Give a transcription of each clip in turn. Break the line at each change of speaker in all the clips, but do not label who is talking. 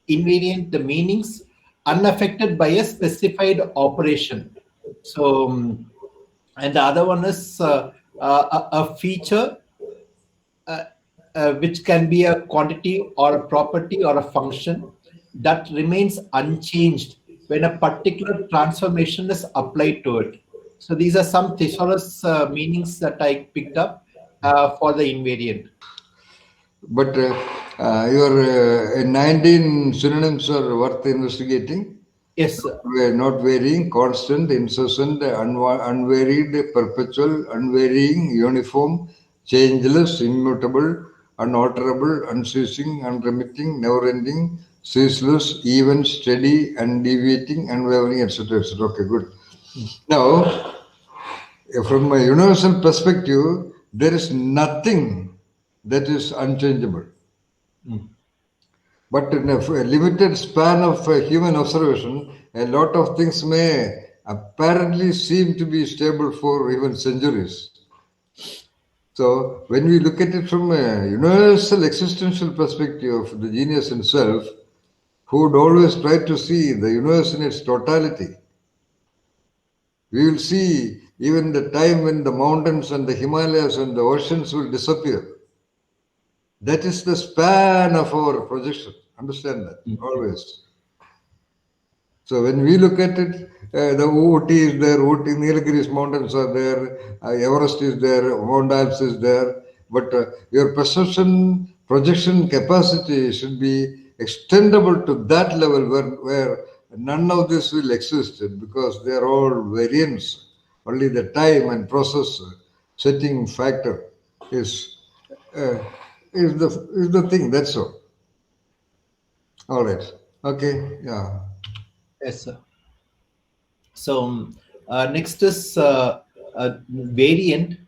invariant, the meanings unaffected by a specified operation. So, and the other one is a feature which can be a quantity or a property or a function that remains unchanged when a particular transformation is applied to it. So these are some thesaurus meanings that I picked up for the invariant.
But your 19 synonyms are worth investigating.
Yes, sir.
Not varying, constant, incessant, unvaried, perpetual, unvarying, uniform, changeless, immutable, unalterable, unceasing, unremitting, never-ending, ceaseless, even, steady, undeviating, unwavering, etc., etc. Okay, good. Now, from a universal perspective, there is nothing that is unchangeable. But in a limited span of human observation, a lot of things may apparently seem to be stable for even centuries. So, when we look at it from a universal existential perspective of the genius himself, who would always try to see the universe in its totality, we will see even the time when the mountains and the Himalayas and the oceans will disappear. That is the span of our projection. Understand that, always. So when we look at it, the Ooty is there, Ooty, Nilgiris mountains are there, Everest is there, Mount Alps is there. But your perception, projection capacity should be extendable to that level where none of this will exist because they are all variants. Only the time and process setting factor is the thing. That's all. All right. Okay. Yeah.
Yes, sir. So next is variant.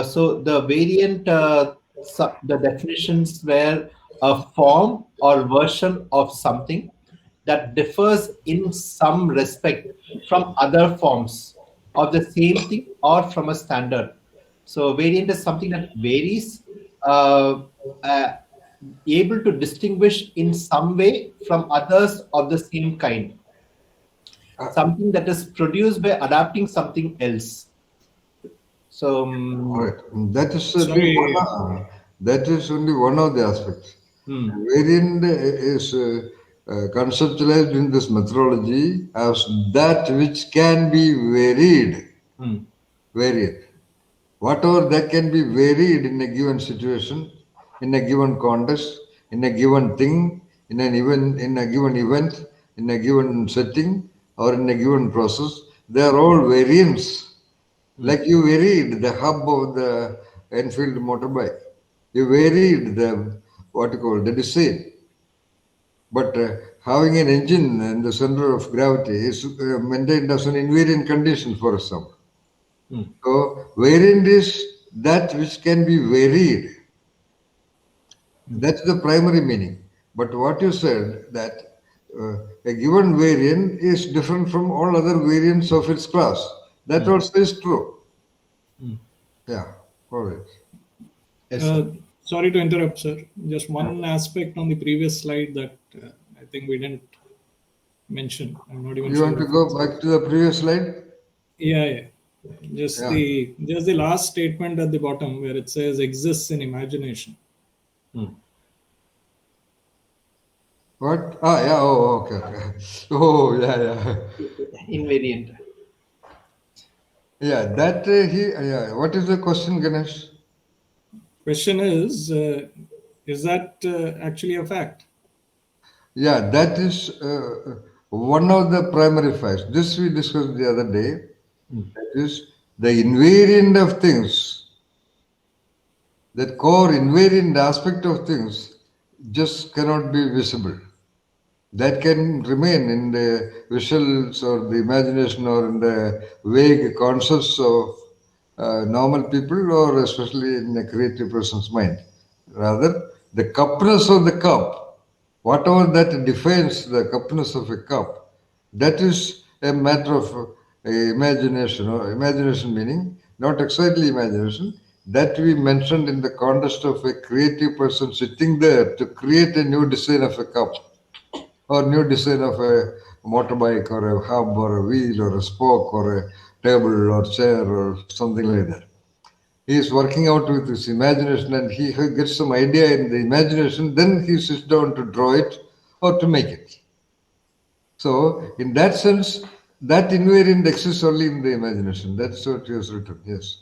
So the variant, the definitions were a form or version of something that differs in some respect from other forms of the same thing or from a standard. So variant is something that varies, uh, uh, able to distinguish in some way from others of the same kind. Something that is produced by adapting something else. So,
All right. That is
Sorry.
that is only one of the aspects. Variant is conceptualized in this methodology as that which can be varied. Variant. Whatever that can be varied in a given situation, in a given context, in a given thing, in a given event, in a given setting, or in a given process, they are all variants. Like you varied the hub of the Enfield motorbike, you varied the what you call the design, but having an engine in the center of gravity is maintained as an invariant condition, for example. So, variant is that which can be varied. That's the primary meaning. But what you said, that a given variant is different from all other variants of its class. That also is true. Yeah, all right.
yes, sir.
Sorry to interrupt, sir. Just one aspect on the previous slide that I think we didn't mention. I'm not even
You
sure.
want to go back to the previous slide?
Yeah. Just the last statement at the bottom where it says exists in imagination.
What? Yeah. Oh, okay. Oh, yeah.
Invariant.
Yeah, that yeah. What is the question, Ganesh?
Question is that actually a fact?
Yeah, that is one of the primary facts. This we discussed the other day. That is the invariant of things. That core invariant aspect of things just cannot be visible. That can remain in the visuals or the imagination or in the vague concepts of normal people or especially in a creative person's mind. Rather, the cupness of the cup, whatever that defines the cupness of a cup, that is a matter of imagination, or imagination meaning not exactly imagination, that we mentioned in the context of a creative person sitting there to create a new design of a cup or new design of a motorbike or a hub or a wheel or a spoke or a table or chair or something like that. He is working out with his imagination and he gets some idea in the imagination, then he sits down to draw it or to make it. So, in that sense, that invariant exists only in the imagination. That's what he has written, yes.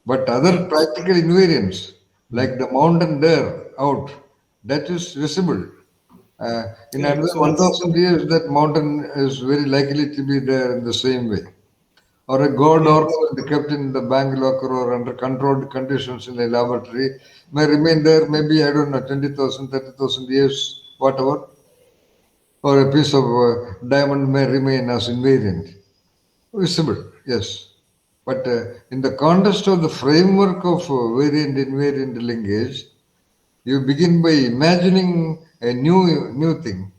But other practical invariants, like the mountain there out, that is visible. In
Yeah,
another
so that's
1,000 years, that mountain is very likely to be there in the same way. Or a gold
yeah,
ornament kept in the bank locker or under controlled conditions in a laboratory may remain there maybe, I don't know, 20,000, 30,000 years, whatever. Or a piece of diamond may remain as invariant. Visible, yes. But in the context of the framework of variant invariant linkage, you begin by imagining a new thing,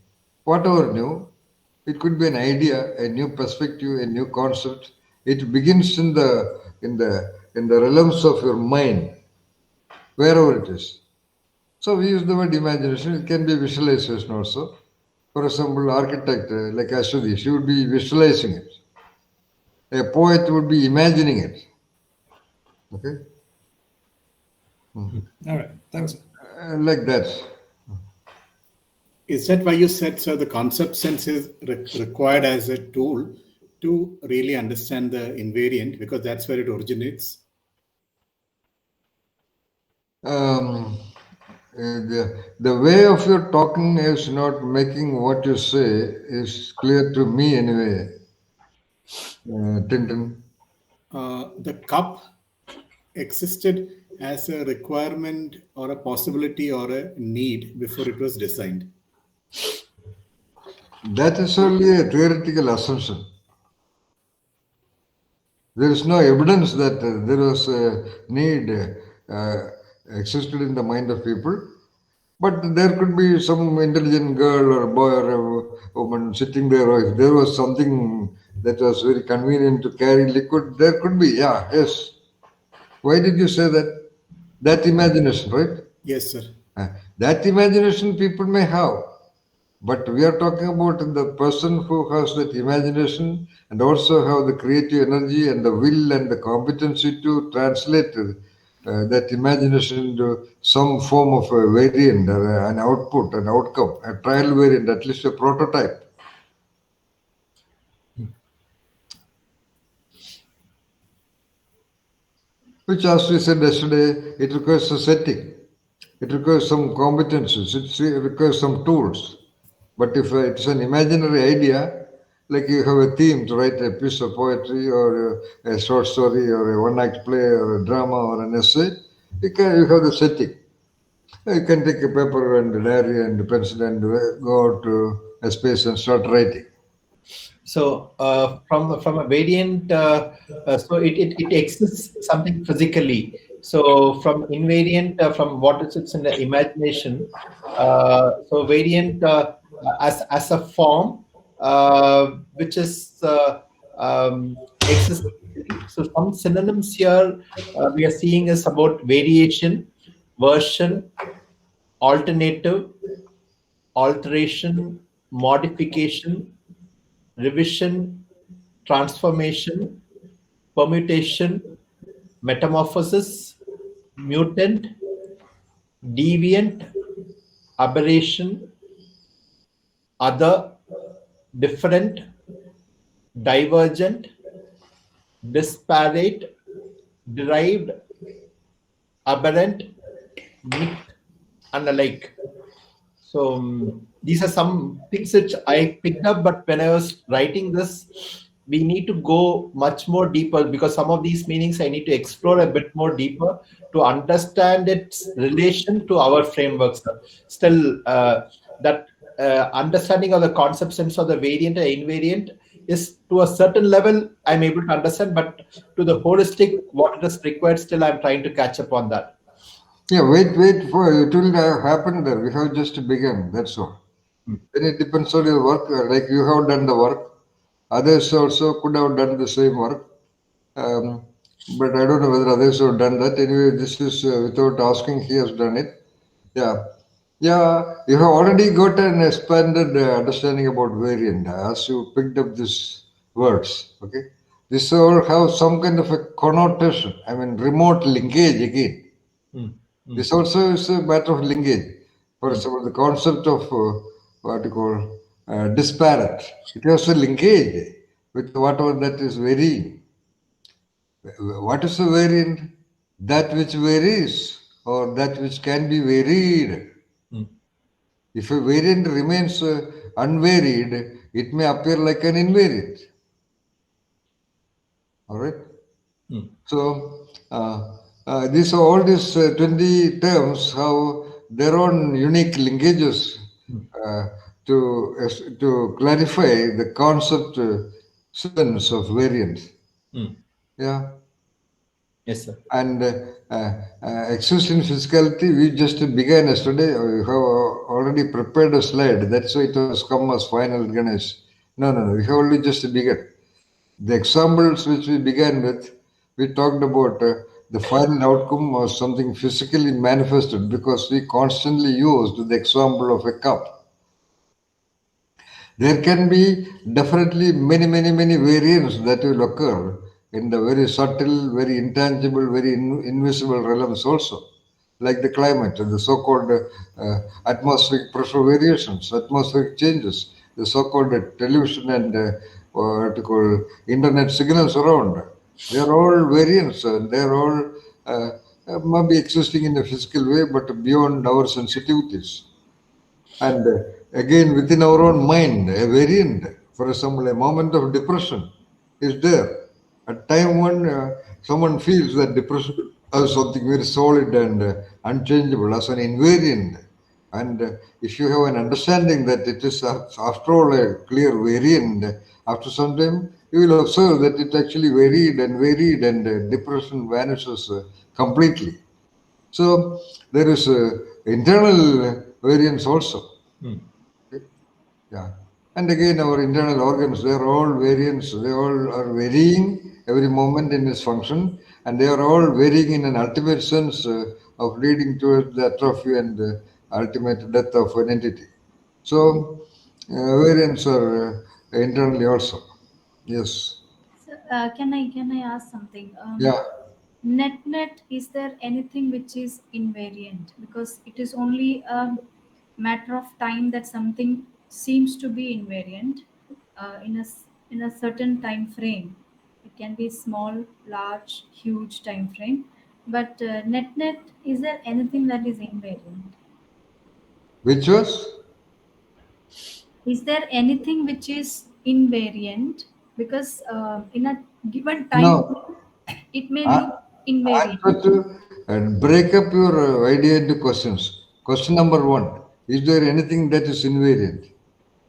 whatever new. It could be an idea, a new perspective, a new concept. It begins in the realms of your mind, wherever it is. So we use the word imagination. It can be visualization also. For example, architect like Ashwati, she would be visualizing it. A poet would be imagining it. Okay,
all right. Thanks.
like that.
Is that why you said, so the concept sense is required as a tool to really understand the invariant, because that's where it originates?
The way of your talking is not making what you say is clear to me anyway, Tintin.
The cup existed as a requirement or a possibility or a need before it was designed.
That is only a theoretical assumption. There is no evidence that there was a need existed in the mind of people. But there could be some intelligent girl or boy or a woman sitting there, or if there was something that was very convenient to carry liquid, there could be, yeah, yes. Why did you say that? That imagination, right?
Yes, sir.
That imagination people may have, but we are talking about the person who has that imagination and also have the creative energy and the will and the competency to translate that imagination into some form of a variant or an output, an outcome, a trial variant, at least a prototype. Which, as we said yesterday, it requires a setting. It requires some competencies. It requires some tools. But if it's an imaginary idea, like you have a theme to write a piece of poetry or a short story or a one-act play or a drama or an essay, you have the setting. You can take a paper and a diary and a pencil and go out to a space and start writing.
So from a variant, so it exists something physically. So from invariant, from what is it's in the imagination. So variant as a form, which is exists. So some synonyms here we are seeing is about variation, version, alternative, alteration, modification, revision, transformation, permutation, metamorphosis, mutant, deviant, aberration, other, different, divergent, disparate, derived, aberrant, mixed, and the like. So these are some things which I picked up, but when I was writing this, we need to go much more deeper because some of these meanings I need to explore a bit more deeper to understand its relation to our frameworks. Still, that understanding of the concept sense of the variant and invariant is to a certain level I'm able to understand, but to the holistic, what is required, still I'm trying to catch up on that.
Yeah, wait for it will happen there. We have just begun. That's all. Then it depends on your work. Like you have done the work, others also could have done the same work. but I don't know whether others have done that. Anyway, this is without asking, he has done it. Yeah. Yeah, you have already got an expanded understanding about variant as you picked up these words. Okay. This all have some kind of a connotation. I mean, remote linkage again.
Mm.
This also is a matter of linkage. For example, the concept of what you call disparate. It has a linkage with whatever that is varying. What is a variant? That which varies or that which can be varied.
Mm.
If a variant remains unvaried, it may appear like an invariant. All right.
Mm.
So these all these 20 terms have their own unique linkages uh, to clarify the concept sense of variance.
Mm.
Yeah.
Yes, sir.
And exist in physicality, we just began yesterday. We have already prepared a slide. That's why it has come as final, Ganesh. No. We have only just begun. The examples which we began with, we talked about the final outcome was something physically manifested because we constantly used the example of a cup. There can be definitely many variants that will occur in the very subtle, very intangible, very invisible realms also, like the climate and the so-called atmospheric pressure variations, atmospheric changes, the so-called television and what you call internet signals around. They are all variants and they are all might be existing in a physical way, but beyond our sensitivities. And again, within our own mind, a variant, for example, a moment of depression is there. At time when someone feels that depression as something very solid and unchangeable, as an invariant, and if you have an understanding that it is after all a clear variant, after some time you will observe that it actually varied, and depression vanishes completely. So there is internal variance also.
Mm.
Okay? Yeah. And again, our internal organs, they are all variants. They all are varying every moment in its function, and they are all varying in an ultimate sense of leading towards the atrophy and ultimate death of an entity. So variants are internally also. Yes.
So, can I ask something?
Yeah.
Net, is there anything which is invariant? Because it is only a matter of time that something seems to be invariant in a certain time frame. It can be small, large, huge time frame. But net, is there anything that is invariant?
Which was?
Is there anything which is invariant? Because in a given time,
No.
it may
I,
look invariant.
answer to and break up your idea into questions. Question number one: is there anything that is invariant?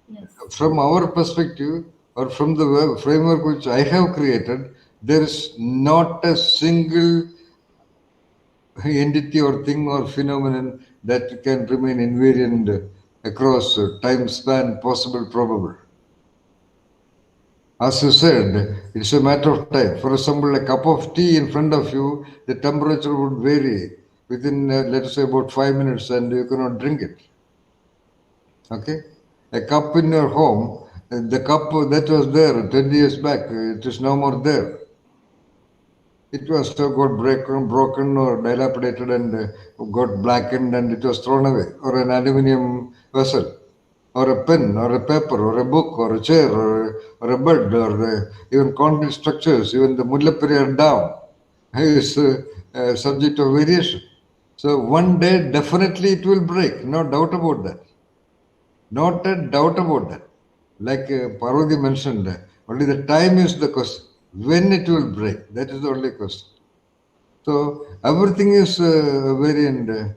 Yes.
From our perspective, or from the framework which I have created, there is not a single entity or thing or phenomenon that can remain invariant across time span, possible, probable. As you said, it's a matter of time. For example, a cup of tea in front of you, the temperature would vary within, let's say, about 5 minutes, and you cannot drink it. Okay? A cup in your home, the cup that was there 20 years back, it is no more there. It was got broken or dilapidated and got blackened, and it was thrown away. Or an aluminium vessel, or a pen, or a paper, or a book, or a chair, or a bed, or even concrete structures, even the Mullaperiyar Dam is subject of variation. So one day definitely it will break, no doubt about that. Not a doubt about that. Like Parvati mentioned, only the time is the question. When it will break, that is the only question. So everything is variant,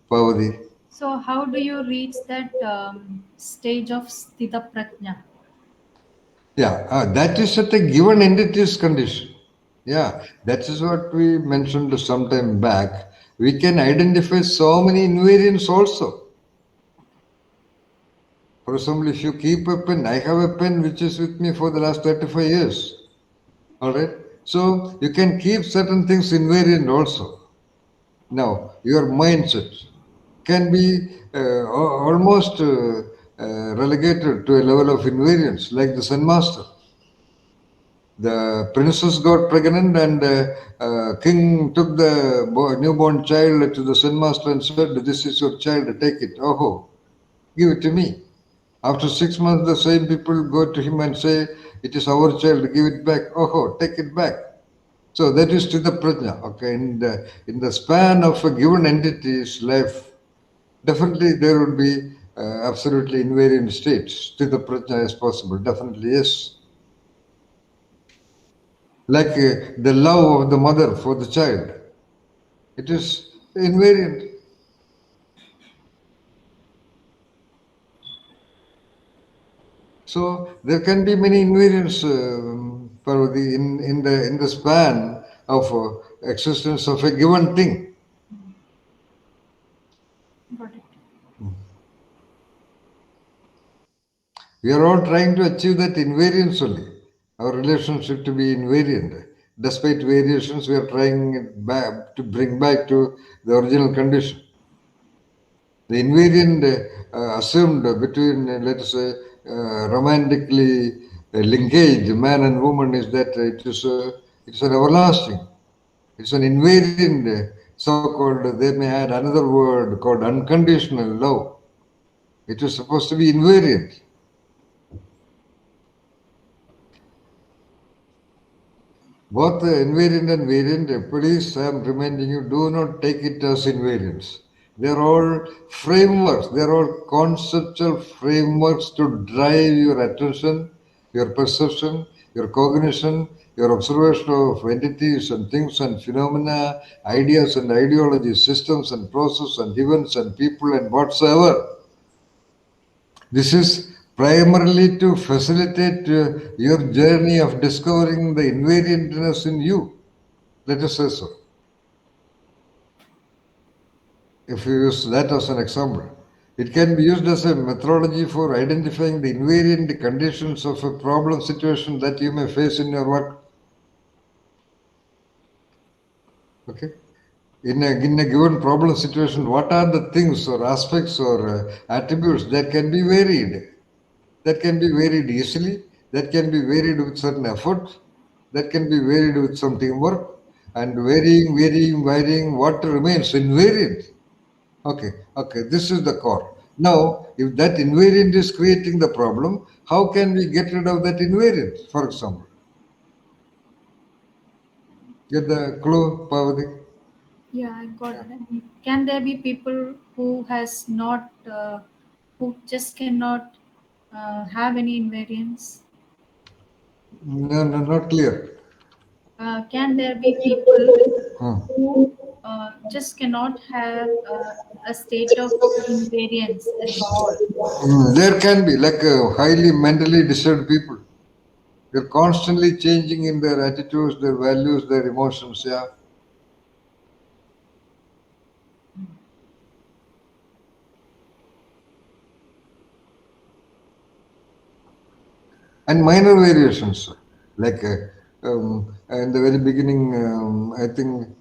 Parvati.
So, how do you reach that stage of sthita prajna?
Yeah, that is at a given entity's condition. Yeah, that is what we mentioned some time back. We can identify so many invariants also. For example, if you keep a pen, I have a pen which is with me for the last 35 years. All right. So you can keep certain things invariant also. Now, your mindset can be almost relegated to a level of invariance, like the Zen master. The princess got pregnant, and king took the newborn child to the Zen master and said, "This is your child, take it. Oh, give it to me." After 6 months, the same people go to him and say, "It is our child, give it back." Oh, take it back. So that is Sthita Prajna. Okay, in the span of a given entity's life, definitely there would be absolutely invariant states. Sthita Prajna is possible. Definitely, yes. Like the love of the mother for the child, it is invariant. So there can be many invariants, Parvati, in the span of existence of a given thing.
Got it.
We are all trying to achieve that invariance only. Our relationship to be invariant. Despite variations, we are trying it back to bring back to the original condition. The invariant assumed between, let us say, romantically linkage man and woman is that it's an everlasting. It's an invariant, so-called. They may add another word called unconditional love. It is supposed to be invariant. Both invariant and variant, please, I am reminding you, do not take it as invariants. They are all frameworks, they are all conceptual frameworks to drive your attention, your perception, your cognition, your observation of entities and things and phenomena, ideas and ideologies, systems and processes and events and people and whatsoever. This is primarily to facilitate your journey of discovering the invariantness in you. Let us say so. If you use that as an example, it can be used as a methodology for identifying the invariant conditions of a problem situation that you may face in your work. Okay? In a given problem situation, what are the things or aspects or attributes that can be varied? That can be varied easily, that can be varied with certain effort, that can be varied with some teamwork, and varying, what remains invariant. Okay, this is the core. Now, if that invariant is creating the problem, how can we get rid of that invariant, for example? Get the clue, Parvati?
Yeah, I got it. Can there be people who has not, who just cannot have any invariance?
No, not clear.
Can there be people
Hmm.
who just cannot have a state of invariance at all?
There can be, like highly mentally disturbed people. They're constantly changing in their attitudes, their values, their emotions, yeah. And minor variations, like in the very beginning, I think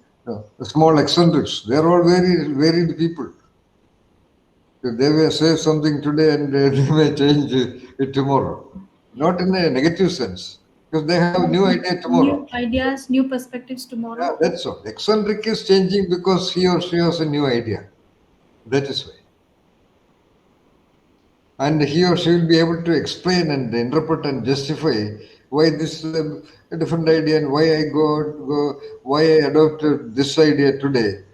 small eccentrics, they're all very varied people. They may say something today and they may change it tomorrow. Not in a negative sense, because they have new idea tomorrow.
New ideas, new perspectives
Yeah,
tomorrow.
that's all. Eccentric is changing because he or she has a new idea. That is why. And he or she will be able to explain and interpret and justify why this is a different idea and why why I adopted this idea today,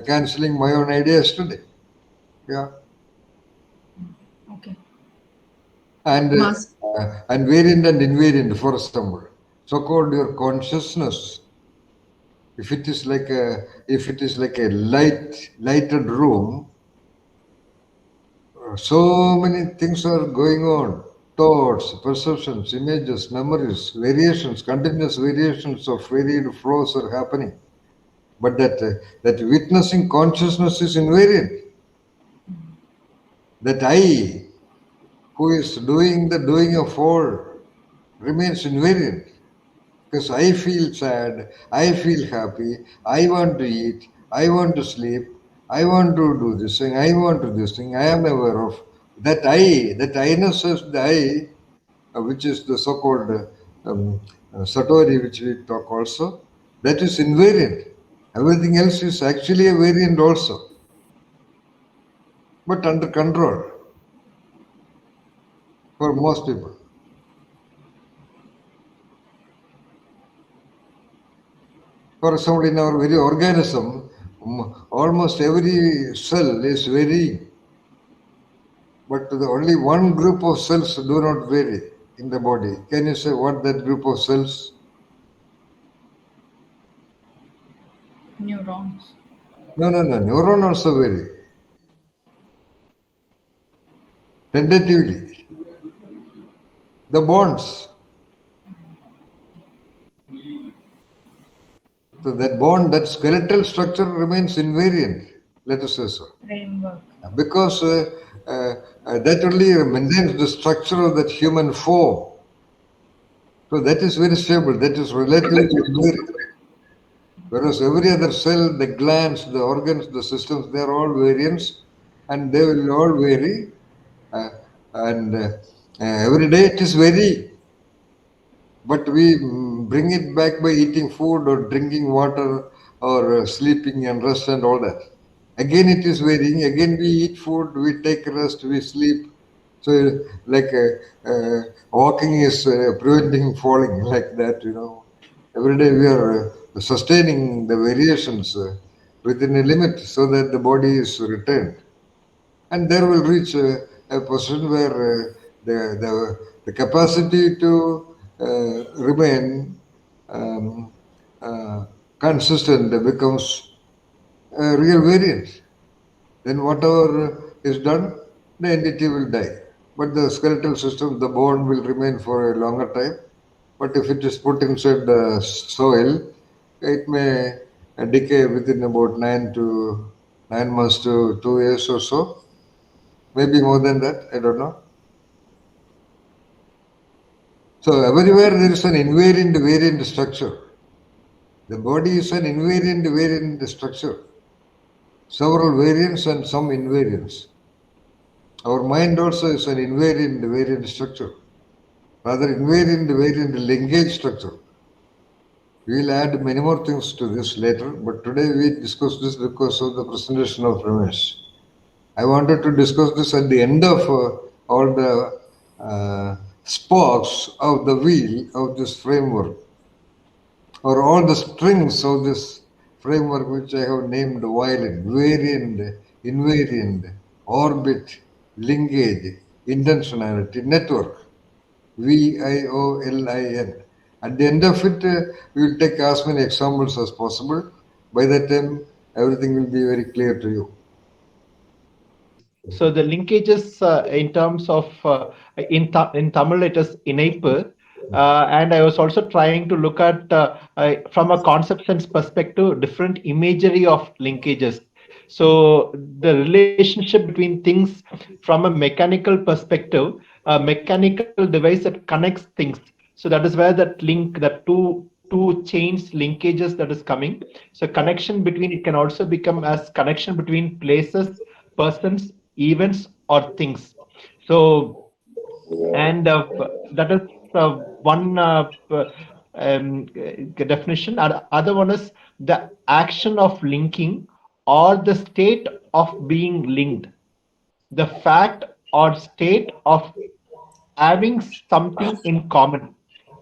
cancelling my own ideas today. Yeah.
Okay.
And variant and invariant, for example, so-called your consciousness. If it is like a lighted room, so many things are going on. Thoughts, perceptions, images, memories, variations, continuous variations of varied flows are happening. But that witnessing consciousness is invariant. That I, who is doing the doing of all, remains invariant. Because I feel sad, I feel happy, I want to eat, I want to sleep, I want to do this thing, I want to do this thing, I am aware of that that I-ness is the I, which is the so-called Satori, which we talk also, that is invariant. Everything else is actually a variant also, but under control for most people. For example, in our very organism, almost every cell is varying, but the only one group of cells do not vary in the body. Can you say what that group of cells?
Neurons.
No. Neuron also vary. Tentatively. The bonds. So that bond, that skeletal structure remains invariant, let us say so.
Framework.
Because that only maintains the structure of that human form. So that is very stable, that is relatively invariant. Whereas every other cell, the glands, the organs, the systems, they are all variants and they will all vary. Every day it is varying. But we bring it back by eating food or drinking water or sleeping and rest and all that. Again, it is varying. Again, we eat food, we take rest, we sleep. So, like walking is preventing falling, like that, you know. Every day we are sustaining the variations within a limit so that the body is retained. And there will reach a position where the capacity to remain consistent becomes a real variance. Then whatever is done, the entity will die. But the skeletal system, the bone will remain for a longer time. But if it is put inside the soil, it may decay within about 9 months to 2 years or so. Maybe more than that, I don't know. So everywhere there is an invariant variant structure. The body is an invariant variant structure. Several variants and some invariants. Our mind also is an invariant variant structure. Rather invariant variant linkage structure. We will add many more things to this later, but today we discuss this because of the presentation of Ramesh. I wanted to discuss this at the end of all the spokes of the wheel of this framework, or all the strings of this framework, which I have named violin, variant, invariant, orbit, linkage, intentionality, network, VIOLIN. At the end of it, we will take as many examples as possible. By that time, everything will be very clear to you.
So the linkages in terms of in Tamil it is ineippu, and I was also trying to look at from a concept sense perspective different imagery of linkages. So the relationship between things from a mechanical perspective, a mechanical device that connects things. So that is where that link, that two chains linkages that is coming. So connection between, it can also become as connection between places, persons, events, or things. So, and that is one definition. Other one is the action of linking or the state of being linked, the fact or state of having something in common.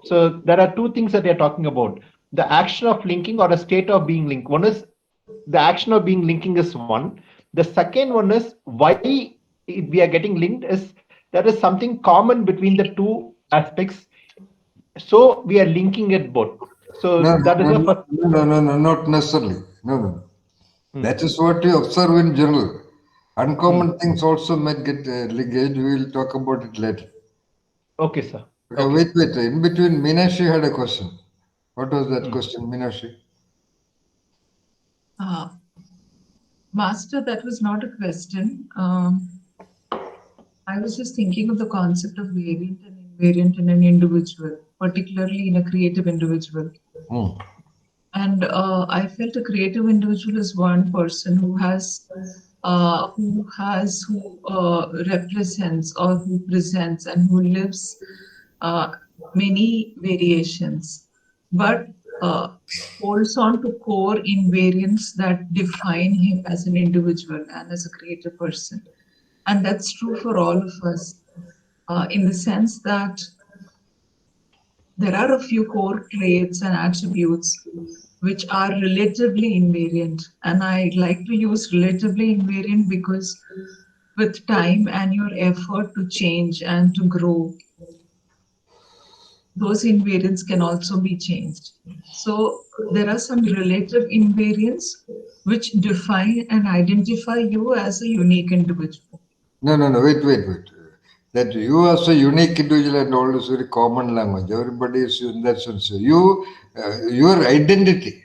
So there are two things that we are talking about: the action of linking or a state of being linked. One is the action of being linking is one. The second one is why we are getting linked is there is something common between the two aspects. So we are linking it both. So that is the first.
No, not necessarily. No. That is what you observe in general. Uncommon things also might get linkage. We will talk about it later.
Okay, sir.
Okay,
Okay.
wait. In between, Meenakshi had a question. What was that question, Meenakshi?
Master, that was not a question. I was just thinking of the concept of variant and invariant in an individual particularly in a creative individual. And I felt a creative individual is one person who represents or who presents and who lives many variations, but holds on to core invariants that define him as an individual and as a creative person. And that's true for all of us, in the sense that there are a few core traits and attributes which are relatively invariant. And I like to use relatively invariant because with time and your effort to change and to grow, those invariants can also be changed. So there are some relative invariants which define and identify you as a unique individual.
No, wait. That you as a unique individual and all is very common language. Everybody is in that sense. Your identity.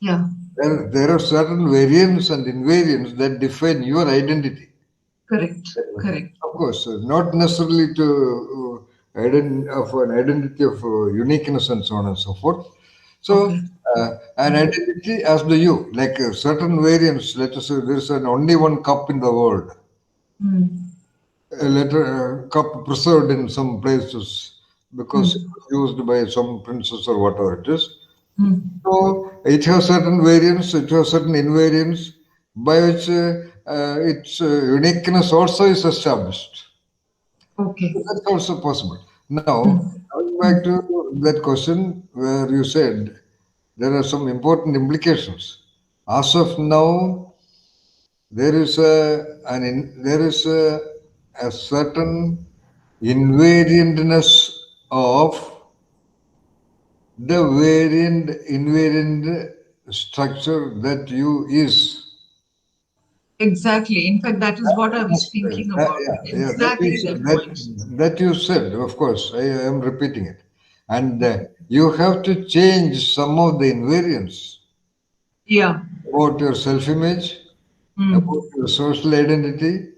Yeah.
There are certain variants and invariants that define your identity.
Correct.
Of course, not necessarily to of an identity of uniqueness and so on and so forth. So, an identity as the you, like certain variants. Let us say there is only one cup in the world. A cup preserved in some places because it was used by some princess or whatever it is. So it has certain variants, it has certain invariants by which its uniqueness also is established.
Okay.
So that's also possible. Now, coming back to that question where you said there are some important implications. As of now, there is a certain invariantness of the invariant structure that you is.
Exactly. In fact, that is what I was thinking about. Exactly that point.
That you said, of course, I am repeating it. And you have to change some of the invariants.
Yeah.
About your self-image, about your social identity,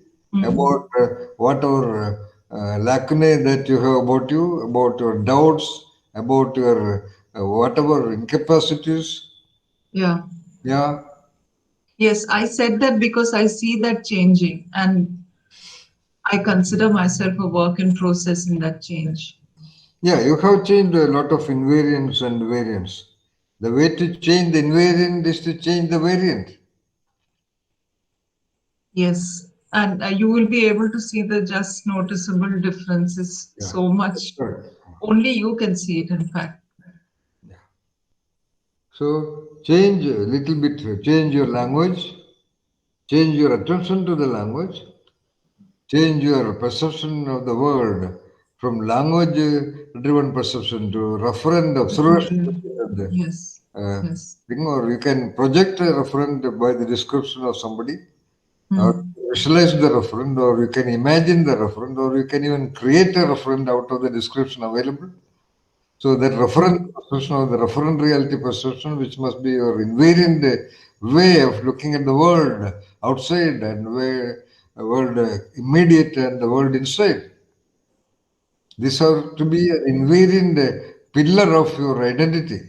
about whatever lacunae that you have about you, about your doubts, about your whatever incapacities.
Yeah.
Yeah.
Yes, I said that because I see that changing and I consider myself a work in process in that change.
Yeah, you have changed a lot of invariants and variants. The way to change the invariant is to change the variant.
Yes, and you will be able to see the just noticeable differences so much. Only you can see it, in fact.
Yeah. So change a little bit, change your language, change your attention to the language, change your perception of the world from language-driven perception to referent observation.
Yes.
Thing, or you can project a referent by the description of somebody, or visualize the referent, or you can imagine the referent, or you can even create a referent out of the description available. So that referent perception or the referent reality perception, which must be your invariant way of looking at the world outside and the world immediate and the world inside. These are to be an invariant pillar of your identity,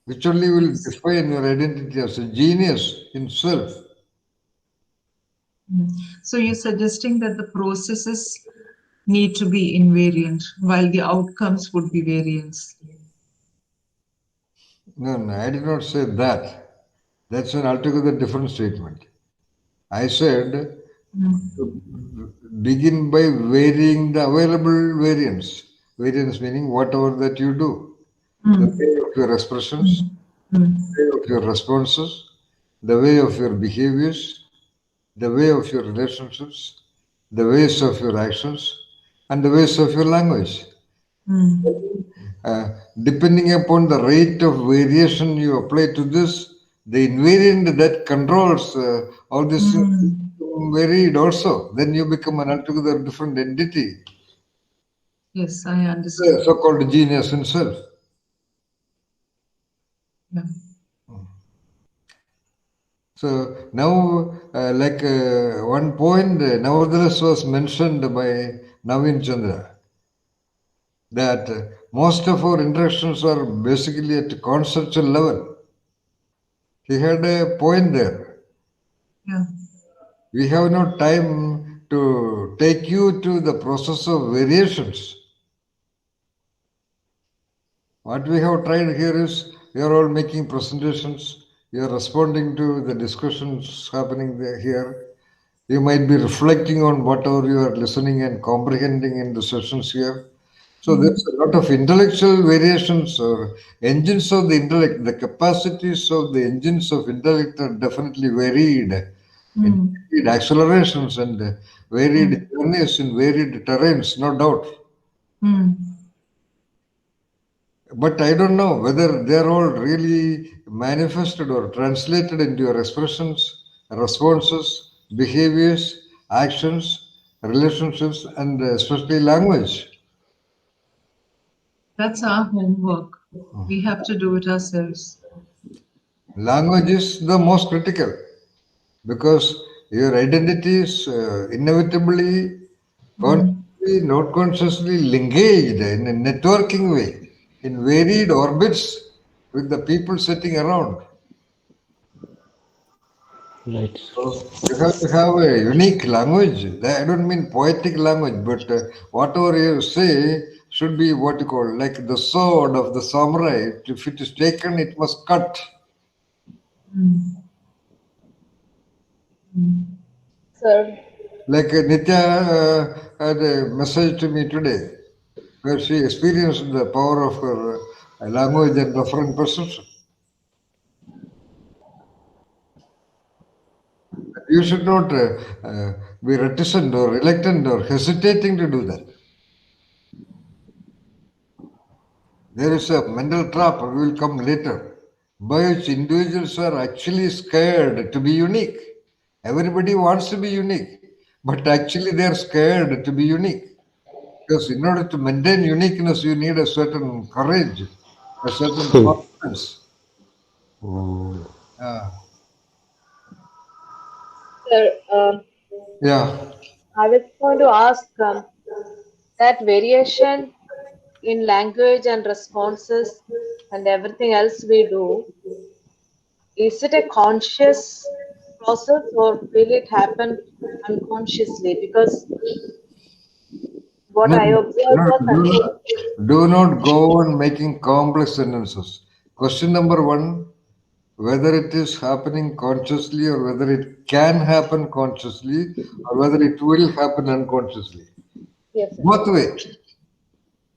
which only will define your identity as a genius in self.
So you're suggesting that the processes need to be invariant while the outcomes would be variance.
No, I did not say that. That's an altogether different statement. I said begin by varying the available variants. Variance meaning whatever that you do. The way of your expressions, the way of your responses, the way of your behaviors, the way of your relationships, the ways of your actions, and the ways of your language. Depending upon the rate of variation you apply to this, the invariant that controls all this varied also. Then you become an altogether different entity.
Yes, I understand.
The so-called genius himself.
Yeah.
So now, one point nevertheless was mentioned by Naveen Chandra. that most of our interactions are basically at conceptual level. He had a point there.
Yeah.
We have no time to take you to the process of variations. What we have tried here is you are all making presentations, you are responding to the discussions happening here. You might be reflecting on whatever you are listening and comprehending in the sessions here. So there's a lot of intellectual variations or engines of the intellect. The capacities of the engines of intellect are definitely varied. In varied accelerations and varied journeys in varied terrains, no doubt. But I don't know whether they're all really manifested or translated into your expressions, responses, behaviors, actions, relationships, and especially language.
That's our homework. We have to do it ourselves.
Language is the most critical because your identity is inevitably, consciously, not consciously engaged in a networking way, in varied orbits with the people sitting around.
Right.
So you have to have a unique language. I don't mean poetic language, but whatever you say should be what you call like the sword of the samurai. If it is taken, it must cut.
Sir,
Like Nitya had a message to me today where she experienced the power of her language and referent perception. You should not be reticent or reluctant or hesitating to do that. There is a mental trap, we will come later, by which individuals are actually scared to be unique. Everybody wants to be unique, but actually they are scared to be unique. Because in order to maintain uniqueness, you need a certain courage, a certain confidence.
sir,
Yeah.
I was going to ask that variation in language and responses and everything else we do, is it a conscious process or will it happen unconsciously? Because what
No,
I
no,
observed was
do not go on making complex sentences. Question number one, whether it is happening consciously or whether it can happen consciously or whether it will happen unconsciously.
yes, sir.
Both way.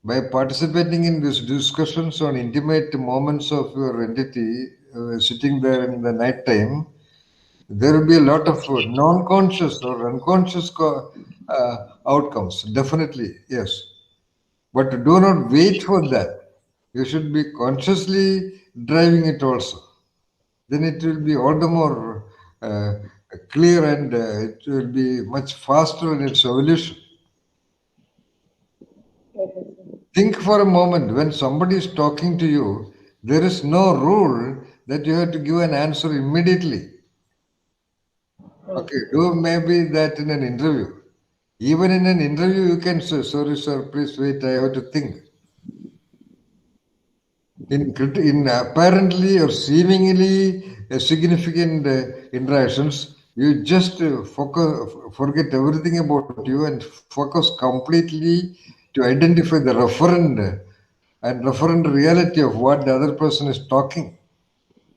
By participating in these discussions on intimate moments of your entity, sitting there in the night time, there will be a lot of non-conscious or unconscious outcomes. Definitely, yes. But do not wait for that. You should be consciously driving it also. Then it will be all the more clear and it will be much faster in its evolution.
Okay, sir.
Think for a moment when somebody is talking to you, there is no rule that you have to give an answer immediately. Okay, do maybe that in an interview. Even in an interview, you can say, sorry, sir, please wait, I have to think. In apparently or seemingly significant interactions, you just forget everything about you and focus completely to identify the referent and referent reality of what the other person is talking.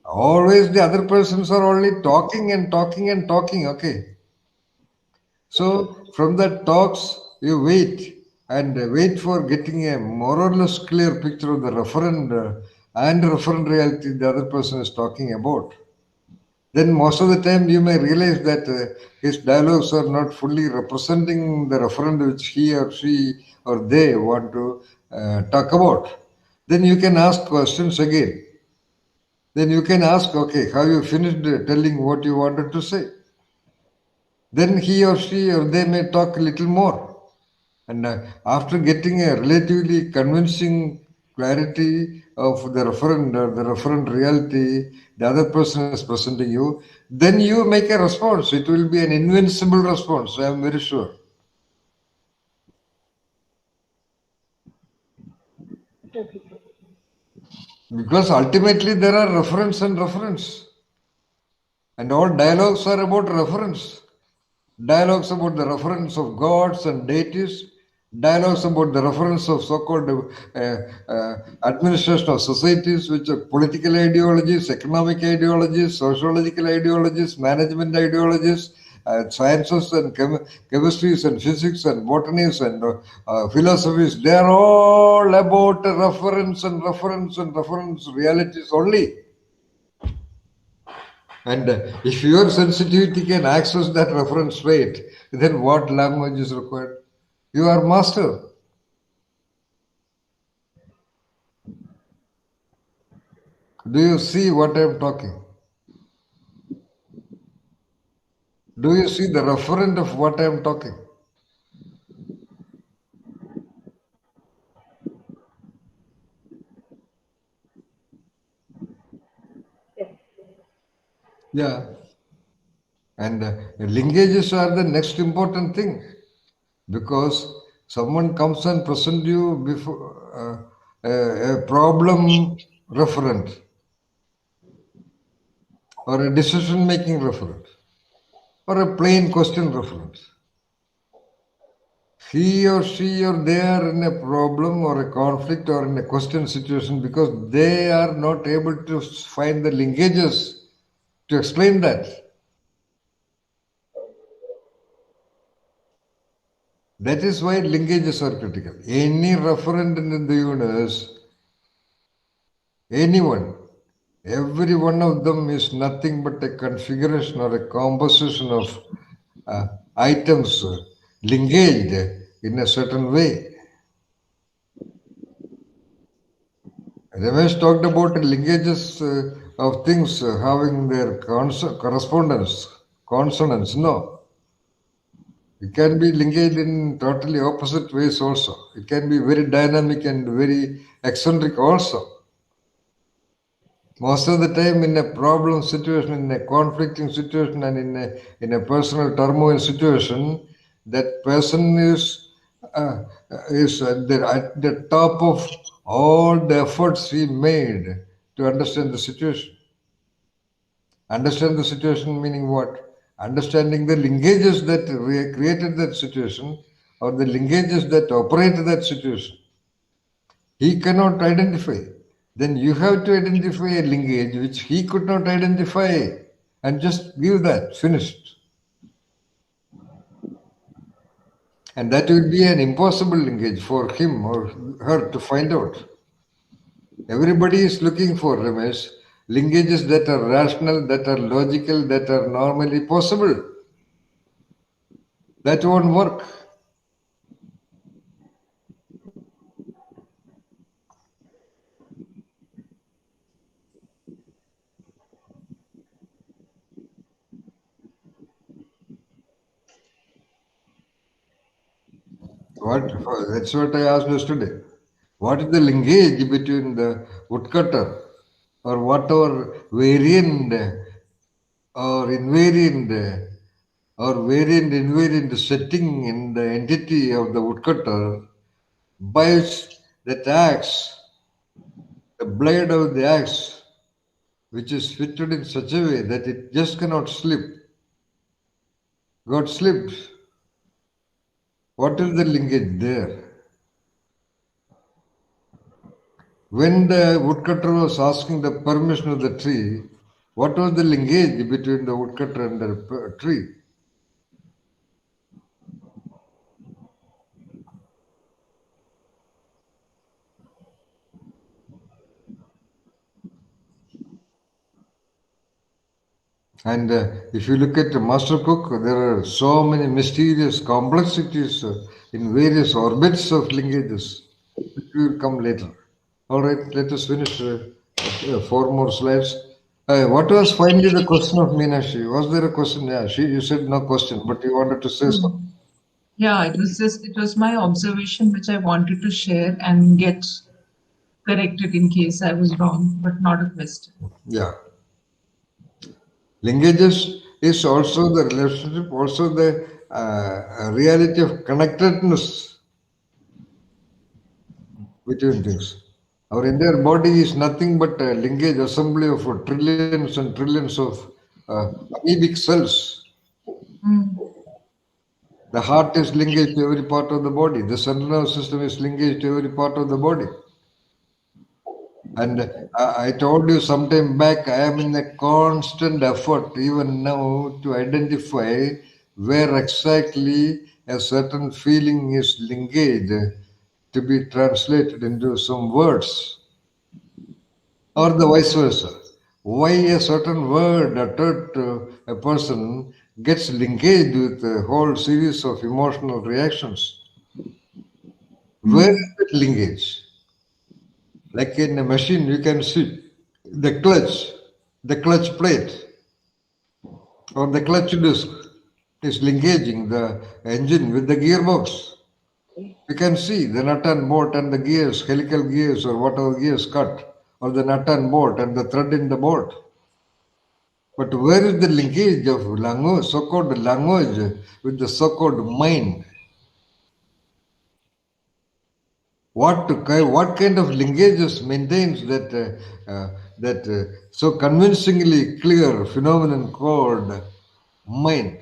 Always the other persons are only talking and talking and talking, okay? So from that talks, you wait and wait for getting a more or less clear picture of the referent and referent reality the other person is talking about. Then most of the time you may realize that his dialogues are not fully representing the referent which he or she or they want to talk about. Then you can ask questions again. Then you can ask, okay, have you finished telling what you wanted to say? Then he or she or they may talk a little more. And after getting a relatively convincing clarity of the referent or the referent reality the other person is presenting you, then you make a response. It will be an invincible response, I am very sure. Because ultimately there are reference and reference. And all dialogues are about reference. Dialogues about the reference of gods and deities, dialogues about the reference of so-called administration of societies, which are political ideologies, economic ideologies, sociological ideologies, management ideologies, sciences and chemistries and physics and botanies and philosophies. They are all about reference and reference and reference realities only. And if your sensitivity can access that reference rate, then what language is required? You are master. Do you see what I am talking? Do you see the referent of what I am talking? Yeah. And linkages are the next important thing, because someone comes and presents you before a problem referent or a decision making referent or a plain question referent. He or she or they are in a problem or a conflict or in a question situation because they are not able to find the linkages to explain that. That is why linkages are critical. Any referent in the universe, anyone, every one of them is nothing but a configuration or a composition of items linkaged in a certain way. Ramesh talked about linkages of things having their correspondence, consonants. No. It can be linked in totally opposite ways also. It can be very dynamic and very eccentric also. Most of the time in a problem situation, in a conflicting situation and in a personal turmoil situation, that person is at the top of all the efforts he made to understand the situation. Understand the situation meaning what? Understanding the linkages that created that situation or the linkages that operate that situation. He cannot identify. Then you have to identify a linkage which he could not identify and just give that, finished. And that will be an impossible linkage for him or her to find out. Everybody is looking for, Ramesh, linkages that are rational, that are logical, that are normally possible. That won't work. What? That's what I asked yesterday. What is the linkage between the woodcutter or whatever variant or invariant or variant-invariant setting in the entity of the woodcutter by which that axe, the blade of the axe, which is fitted in such a way that it just cannot slip, got slipped. What is the linkage there? When the woodcutter was asking the permission of the tree, what was the linkage between the woodcutter and the tree? And if you look at the master cook, there are so many mysterious complexities in various orbits of linkages, which will come later. All right, let us finish 4 more slides. What was finally the question of Meenakshi? Was there a question? Yeah, you said no question, but you wanted to say something.
Yeah, it was my observation which I wanted to share and get corrected in case I was wrong, but not a question.
Yeah. Linkages is also the relationship, also the reality of connectedness between things. Our entire body is nothing but a linkage assembly of trillions and trillions of amoebic cells. The heart is linkage to every part of the body. The central nervous system is linkage to every part of the body. And I told you sometime back, I am in a constant effort even now to identify where exactly a certain feeling is linkage to be translated into some words, or the vice versa. Why a certain word uttered to a person gets linkaged with a whole series of emotional reactions. Where is that linkage? Like in a machine, you can see the clutch plate, or the clutch disc is linkaging the engine with the gearbox. You can see the nut and bolt and the gears, helical gears, or whatever gears cut, or the nut and bolt and the thread in the bolt. But where is the linkage of language, so-called language, with the so-called mind? What kind of linkages maintains that so convincingly clear phenomenon called mind?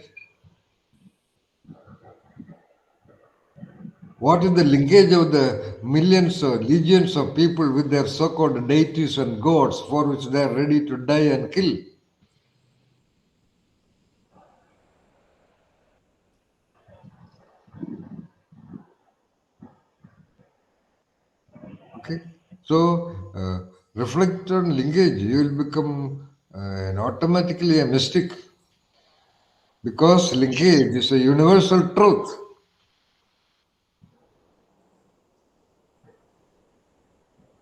What is the linkage of the millions or legions of people with their so-called deities and gods for which they are ready to die and kill? Okay, so reflect on linkage, you will become automatically a mystic, because linkage is a universal truth.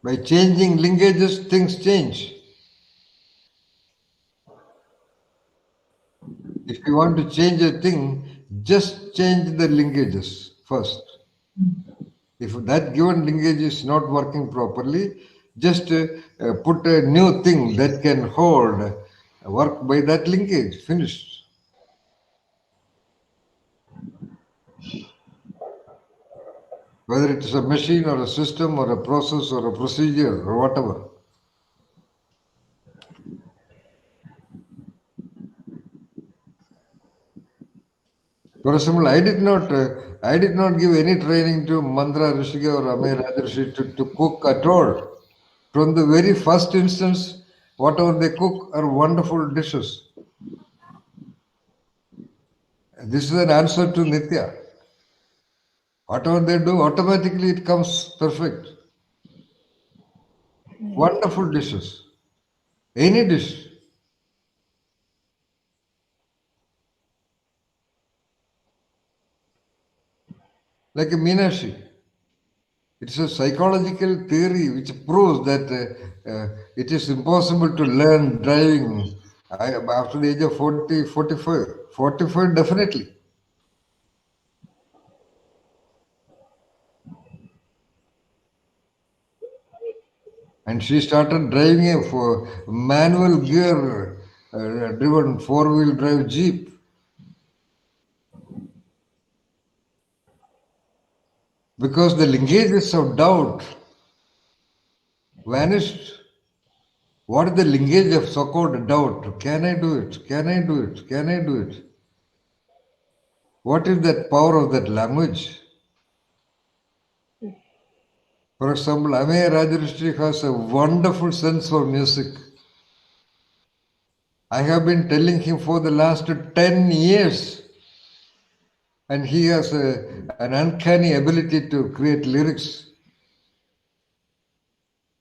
By changing linkages, things change. If you want to change a thing, just change the linkages first. If that given linkage is not working properly, just put a new thing that can hold, work by that linkage. Finished. Whether it is a machine or a system or a process or a procedure or whatever. For example, I did not give any training to Mandra Rishika or Amir Rajarshi to cook at all. From the very first instance, whatever they cook are wonderful dishes. This is an answer to Nitya. Whatever they do, automatically it comes perfect. Wonderful dishes. Any dish. Like a Meenakshi. It's a psychological theory which proves that it is impossible to learn driving after the age of 40, 45. 45 definitely. And she started driving a manual gear driven four-wheel drive jeep. Because the linkages of doubt vanished. What is the linkage of so-called doubt? Can I do it? Can I do it? Can I do it? What is that power of that language? For example, Amey Rajarishri has a wonderful sense for music. I have been telling him for the last 10 years, and he has an uncanny ability to create lyrics.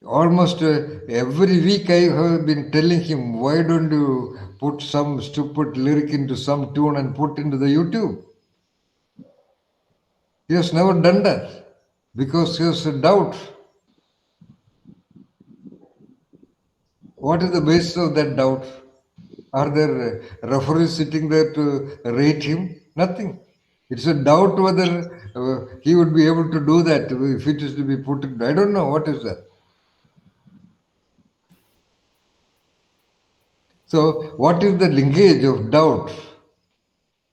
Almost every week I have been telling him, why don't you put some stupid lyric into some tune and put into the YouTube? He has never done that because he has a doubt. What is the basis of that doubt? Are there referees sitting there to rate him? Nothing. It's a doubt whether he would be able to do that if it is to be put in. I don't know. What is that? So, what is the linkage of doubt?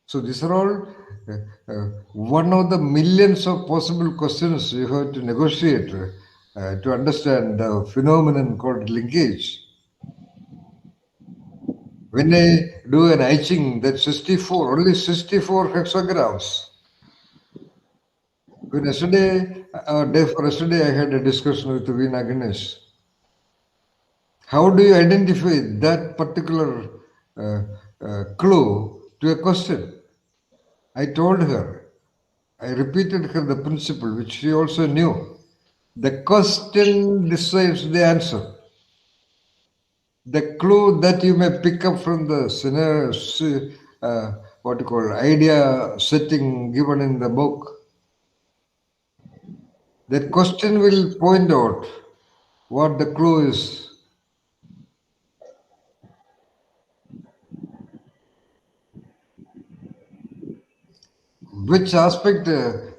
So, these are all one of the millions of possible questions you have to negotiate to understand the phenomenon called linkage. When I do an etching, that's 64, only 64 hexagrams. When yesterday, day for yesterday, I had a discussion with Veena Ganesh. How do you identify that particular clue to a question? I told her, I repeated her the principle, which she also knew. The question decides the answer. The clue that you may pick up from the scenario, what you call idea setting given in the book, that question will point out what the clue is. Which aspect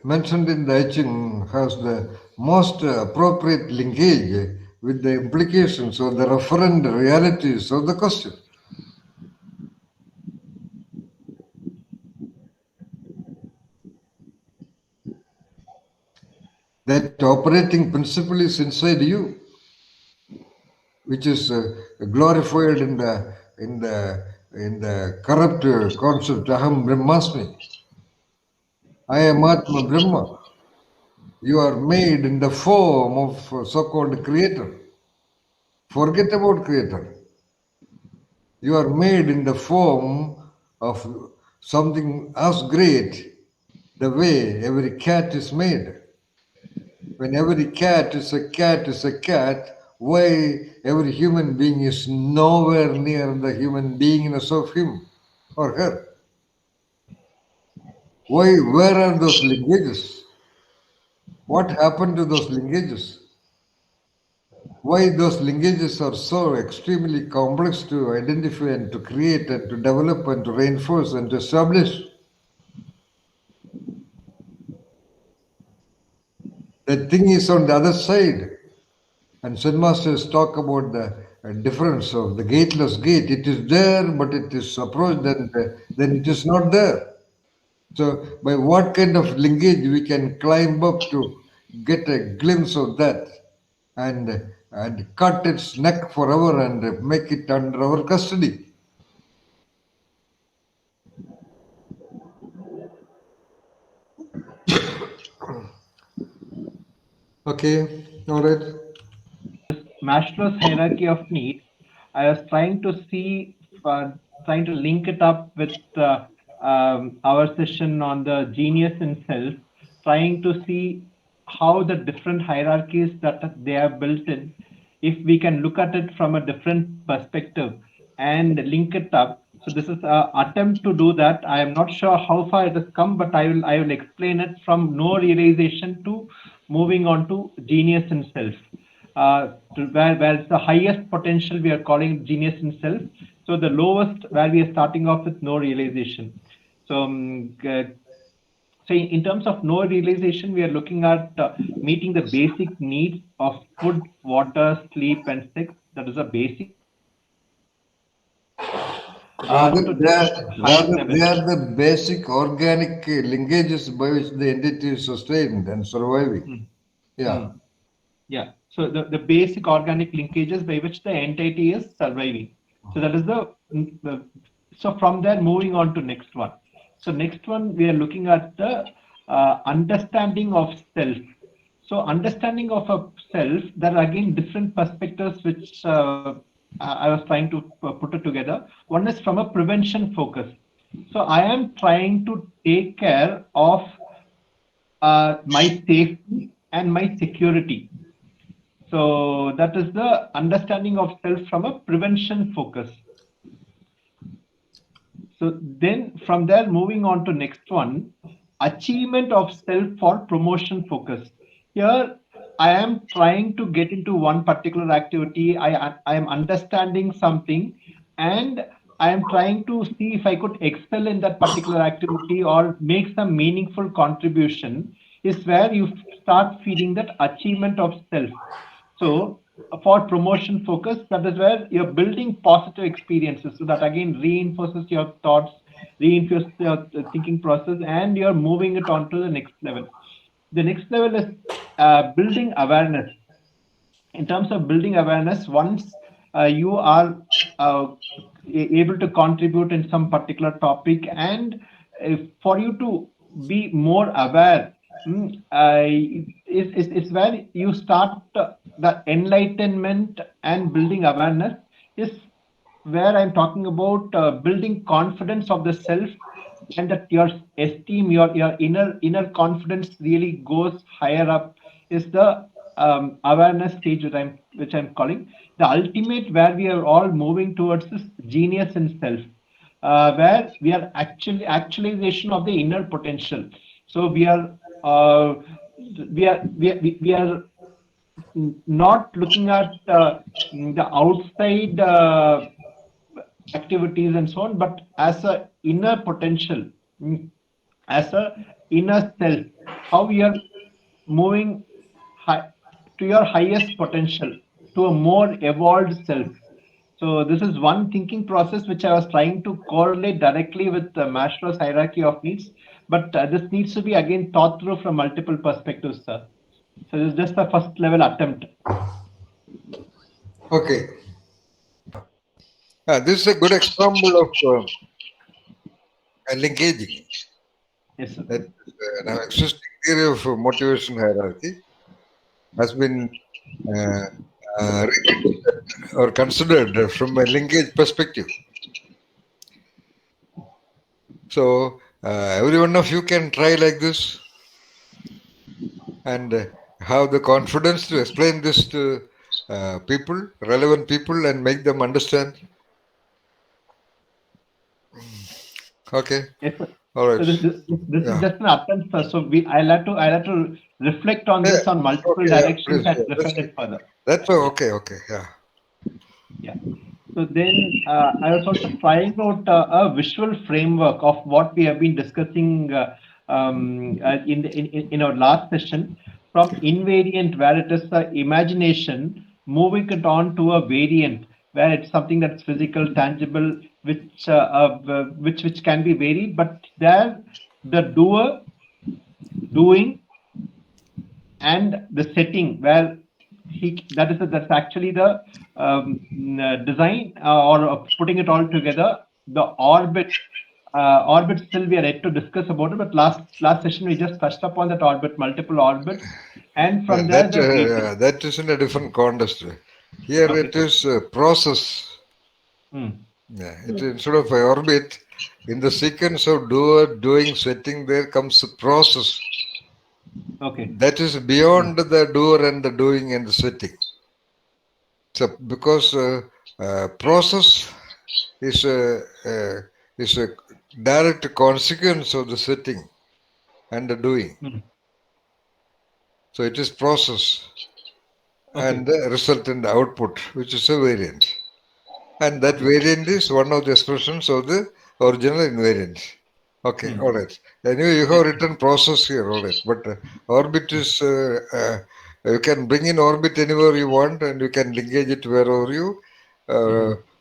mentioned in the etching has the most appropriate linkage with the implications or the referent realities of the question? That operating principle is inside you, which is glorified in the corrupt concept Aham Brahmasmi. I am Atma Brahma. You are made in the form of so-called creator. Forget about creator. You are made in the form of something as great, the way every cat is made. When every cat is a cat, why every human being is nowhere near the human beingness of him or her? Why? Where are those linkages? What happened to those linkages? Why those linkages are so extremely complex to identify and to create and to develop and to reinforce and to establish? The thing is on the other side. And Zen Masters talk about the difference of the gateless gate. It is there, but it is approached and then it is not there. So by what kind of linkage we can climb up to get a glimpse of that and cut its neck forever and make it under our custody. Okay, all right.
Maslow's hierarchy of needs, I was trying to see, trying to link it up with our session on the genius in self, trying to see how the different hierarchies that they are built in, if we can look at it from a different perspective and link it up. So this is an attempt to do that. I am not sure how far it has come, but I will explain it from no realization to moving on to genius in self. Where it's the highest potential we are calling genius in self. So the lowest where we are starting off with no realization. So, so in terms of no realization, we are looking at meeting the basic needs of food, water, sleep, and sex. That is a basic.
Rather, they are the basic organic linkages by which the entity is sustained and surviving. Yeah.
Yeah. So the basic organic linkages by which the entity is surviving. So that is so from there moving on to next one. So next one we are looking at the understanding of self. So understanding of a self, there are again different perspectives which I was trying to put it together. One is from a prevention focus. So I am trying to take care of my safety and my security. So that is the understanding of self from a prevention focus. So then from there, moving on to next one, achievement of self for promotion focus. Here, I am trying to get into one particular activity. I am understanding something and I am trying to see if I could excel in that particular activity or make some meaningful contribution is where you start feeling that achievement of self. So for promotion focus, that is where you're building positive experiences. So that again reinforces your thoughts, reinforces your thinking process, and you're moving it on to the next level. The next level is building awareness. in terms of building awareness, once you are able to contribute in some particular topic, and for you to be more aware, is where you start the enlightenment and building awareness is where I'm talking about building confidence of the self, and that your esteem, your inner confidence really goes higher up, is the awareness stage which I'm calling the ultimate, where we are all moving towards this genius in self, where we are actually actualization of the inner potential. So we are not looking at the outside activities and so on, but as a inner potential, as a inner self, how we are moving high, to your highest potential, to a more evolved self. So this is one thinking process which I was trying to correlate directly with Maslow's hierarchy of needs, but this needs to be again thought through from multiple perspectives, sir. So this is just the first level attempt.
Okay. This is a good example of linkaging.
Yes, sir.
That an existing theory of motivation hierarchy has been or considered from a linkage perspective. So every one of you can try like this and have the confidence to explain this to people, relevant people, and make them understand. Okay.
Yes, sir.
All right.
So this is just an attempt, sir. So I'll have to reflect on this on multiple directions and reflect it further.
That's okay. Okay. Yeah.
Yeah. So then I was also trying out a visual framework of what we have been discussing in our last session, from invariant, where it is the imagination, moving it on to a variant, where it's something that's physical, tangible, which can be varied, but there the doer, doing, and the setting, where that's actually the design or putting it all together. The orbit still we are yet to discuss about it, but last session we just touched upon that orbit, multiple orbits, and from there
that is in a different context. Here
okay.
It is a process. Yeah, instead of an orbit, in the sequence of doer, doing, setting, there comes a process.
Okay.
That is beyond the doer and the doing and the setting. So because process is a direct consequence of the setting and the doing. So it is process and the resultant output, which is a variant. And that variant is one of the expressions of the original invariant. Okay, all right. Anyway, you have written process here, all right. But orbit is, you can bring in orbit anywhere you want, and you can linkage it wherever you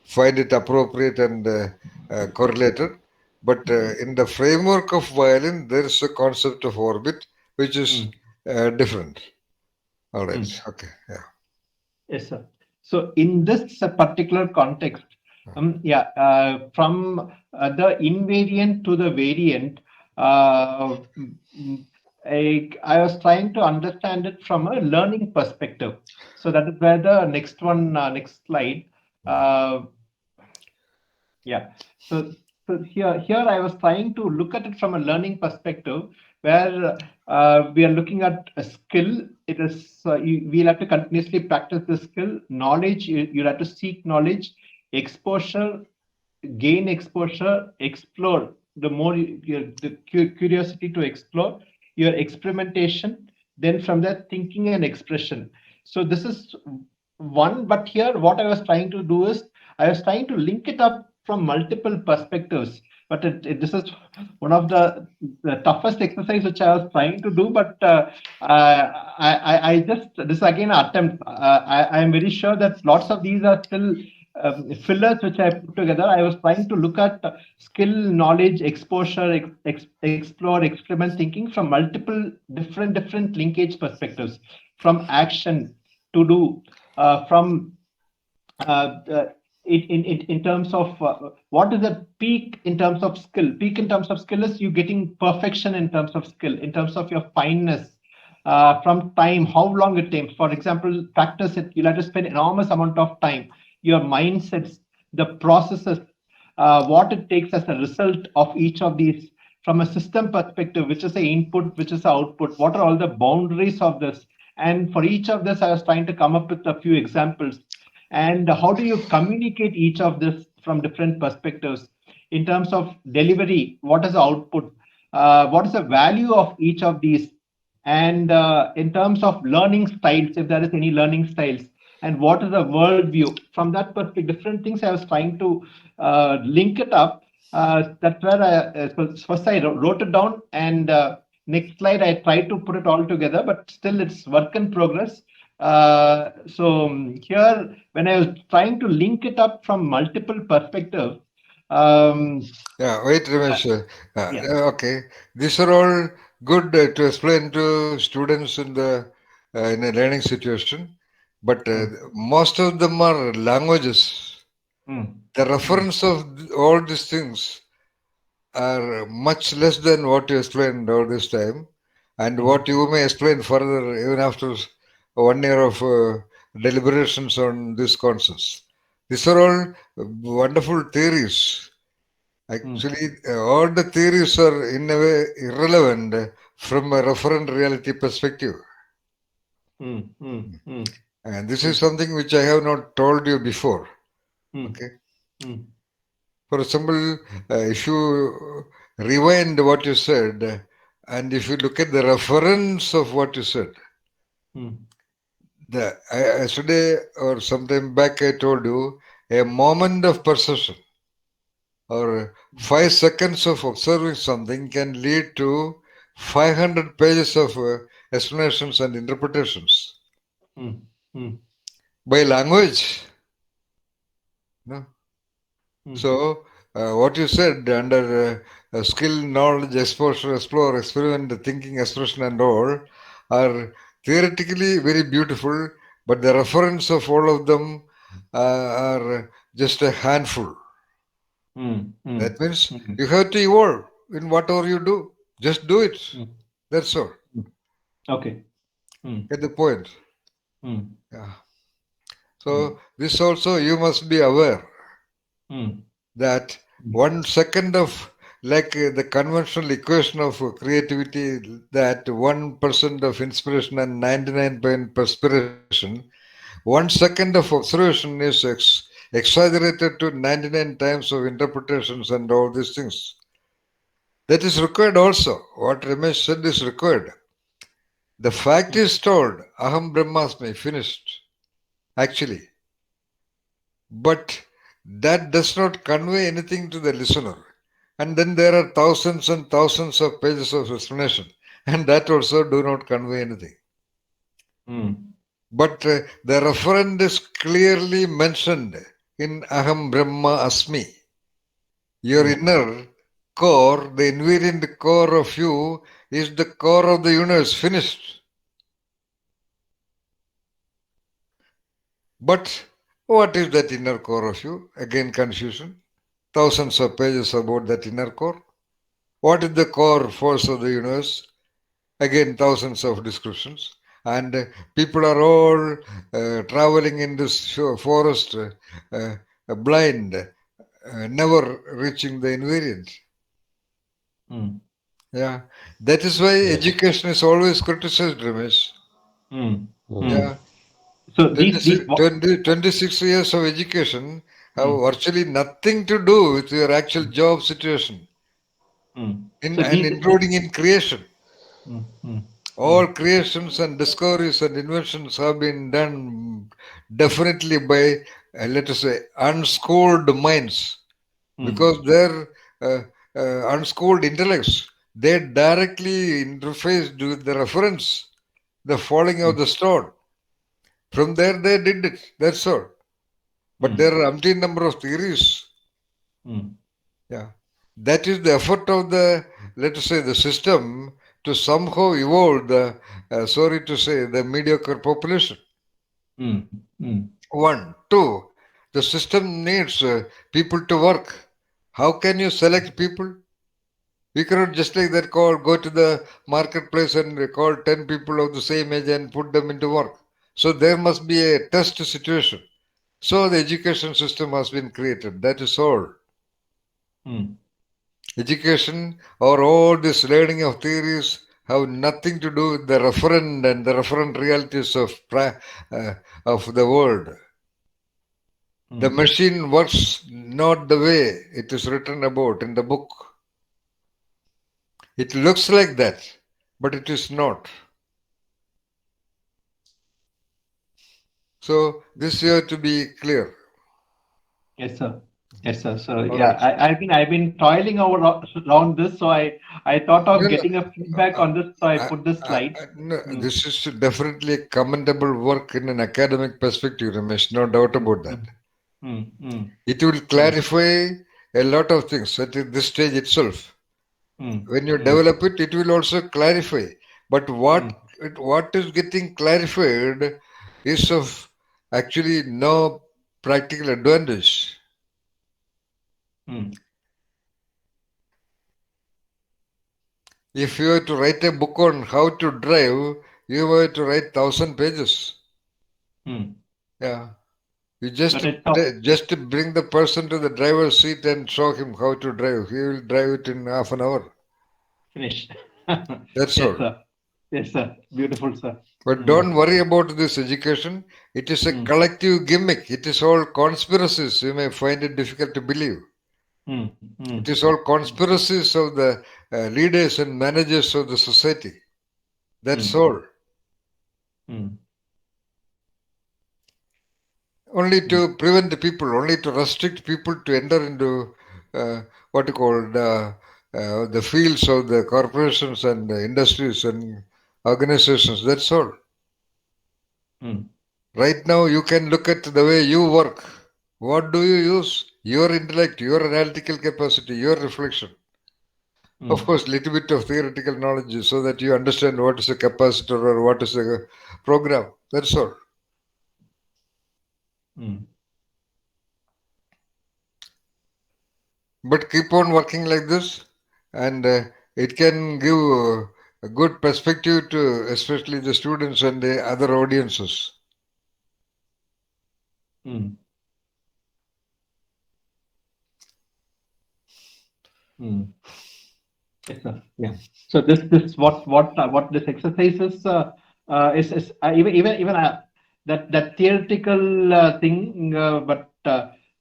find it appropriate and correlated. But in the framework of violin, there is a concept of orbit, which is different. All right, okay, yeah.
Yes, sir. So in this particular context, from the invariant to the variant, I was trying to understand it from a learning perspective. So that is where the next slide. So here I was trying to look at it from a learning perspective, where we are looking at a skill. It is we'll have to continuously practice the skill. Knowledge, you'll have to seek knowledge. Exposure, gain exposure. Explore, the more the curiosity to explore. Your experimentation. Then from that, thinking and expression. So this is one, but here what I was trying to do is I was trying to link it up from multiple perspectives, but this is one of the toughest exercise which I was trying to do, but I just, this is again an attempt. I am very sure that lots of these are still fillers which I put together. I was trying to look at skill, knowledge, exposure, explore, experiment, thinking from multiple different linkage perspectives, from action, to do, from in terms of what is the peak in terms of skill. Peak in terms of skill is you getting perfection in terms of skill, in terms of your fineness. From time, how long it takes. For example, practice it. You'll have to spend enormous amount of time. Your mindsets, the processes, what it takes as a result of each of these from a system perspective, which is the input, which is the output. What are all the boundaries of this? And for each of this, I was trying to come up with a few examples. And how do you communicate each of this from different perspectives in terms of delivery? What is the output? What is the value of each of these? And in terms of learning styles, if there is any learning styles, and what is the worldview? From that perspective, different things I was trying to link it up. That's where first I wrote it down, and next slide I tried to put it all together, but still it's work in progress. Here, when I was trying to link it up from multiple perspectives,
wait, Ramesh. Okay, these are all good to explain to students in a learning situation, but most of them are languages. The reference of all these things are much less than what you explained all this time, and what you may explain further even after 1 year of deliberations on these concepts. These are all wonderful theories. Actually, all the theories are in a way irrelevant from a referent reality perspective. And this is something which I have not told you before. Okay. For example, if you rewind what you said, and if you look at the reference of what you said, yesterday or sometime back I told you a moment of perception or 5 seconds of observing something can lead to 500 pages of explanations and interpretations by language. No? So, what you said under skill, knowledge, exposure, explore, experiment, thinking, expression, and all are theoretically very beautiful, but the reference of all of them are just a handful. That means you have to evolve in whatever you do. Just do it. That's all.
Okay.
Get the point. Yeah. So this also you must be aware that 1 second of like the conventional equation of creativity, that 1% of inspiration and 99% perspiration, 1 second of observation is exaggerated to 99 times of interpretations and all these things. That is required also. What Ramesh said is required. The fact is told, Aham Brahmasmi, finished, actually. But that does not convey anything to the listener. And then there are thousands and thousands of pages of explanation, and that also do not convey anything. But the referent is clearly mentioned in Aham Brahma Asmi. Your inner core, the invariant core of you, is the core of the universe, finished. But what is that inner core of you? Again, confusion. Thousands of pages about that inner core. What is the core force of the universe? Again, thousands of descriptions. And people are all traveling in this forest blind, never reaching the invariant. Yeah, that is why education is always criticized, Ramesh. Yeah.
So
26 years of education have virtually nothing to do with your actual job situation and including in creation. All creations and discoveries and inventions have been done definitely by, let us say, unschooled minds, because their unschooled intellects, they directly interfaced with the reference, the falling of the stone. From there they did it, that's all. But there are umpteen number of theories. Yeah, that is the effort of the, let us say, the system to somehow evolve the, sorry to say, the mediocre population.
Mm. Mm.
One. Two, the system needs people to work. How can you select people? We cannot just like that go to the marketplace and call 10 people of the same age and put them into work. So there must be a test situation. So the education system has been created. That is all.
Mm.
Education or all this learning of theories have nothing to do with the referent and the referent realities of the world. The machine works not the way it is written about in the book. It looks like that, but it is not. So this you have to be clear.
Yes, sir. Yes, sir. So
All
yeah,
right.
I've been toiling around this, so I thought
No,
of
no,
getting a feedback on this, so I put this slide.
no,
Mm.
this is definitely commendable work in an academic perspective, Ramesh. No doubt about that.
Mm. Mm.
It will clarify a lot of things at this stage itself.
Mm.
When you develop it, it will also clarify. But what is getting clarified is of actually no practical advantage.
Mm.
If you were to write a book on how to drive, you were to write 1,000 pages.
Mm.
Yeah. You just
But it's
just bring the person to the driver's seat and show him how to drive. He will drive it in half an hour.
finished.
That's
Yes,
all.
sir. Yes, sir. Beautiful, sir.
But don't worry about this education. It is a collective gimmick. It is all conspiracies. You may find it difficult to believe.
Mm. Mm.
It is all conspiracies of the leaders and managers of the society. That's all.
Mm.
Only to prevent the people, only to restrict people to enter into what you call the fields of the corporations and the industries and organizations. That's all.
Mm.
Right now, you can look at the way you work. What do you use? Your intellect, your analytical capacity, your reflection. Of course, little bit of theoretical knowledge so that you understand what is a capacitor or what is a program. That's all.
Mm.
But keep on working like this, and it can give a good perspective to especially the students and the other audiences.
Mm. Mm. Yes, sir. Yeah. So this what this exercise is even that theoretical thing, but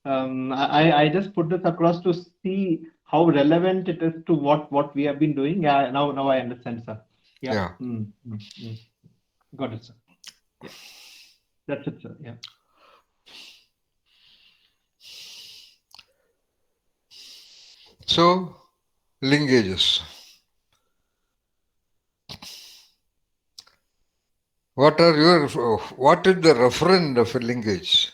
I just put this across to see how relevant it is to what we have been doing. Yeah. Now I understand, sir. Yeah.
Yeah.
Mm. Mm. Mm. Got it, sir. Yeah. That's it, sir. Yeah.
So, linkages. What is the referent of a linkage?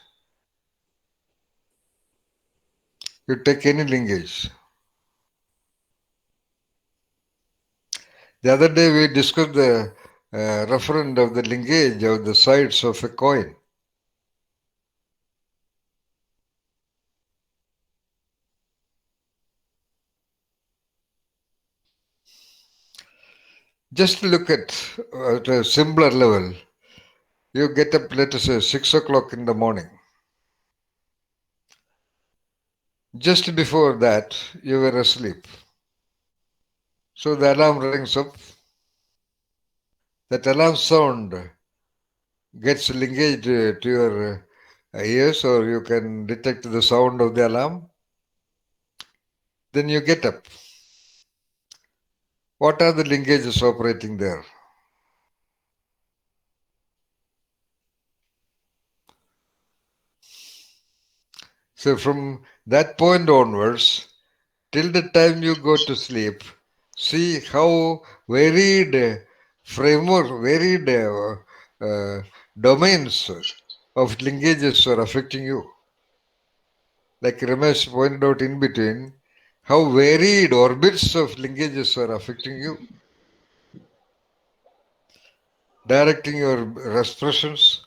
You take any linkage. The other day we discussed the referent of the linkage of the sides of a coin. Just look at a simpler level. You get up, let us say, 6 o'clock in the morning. Just before that, you were asleep. So the alarm rings up. That alarm sound gets linkaged to your ears, or you can detect the sound of the alarm. Then you get up. What are the linkages operating there? So from that point onwards, till the time you go to sleep, see how varied framework, varied domains of linkages are affecting you. Like Ramesh pointed out in between, how varied orbits of linkages are affecting you, directing your expressions,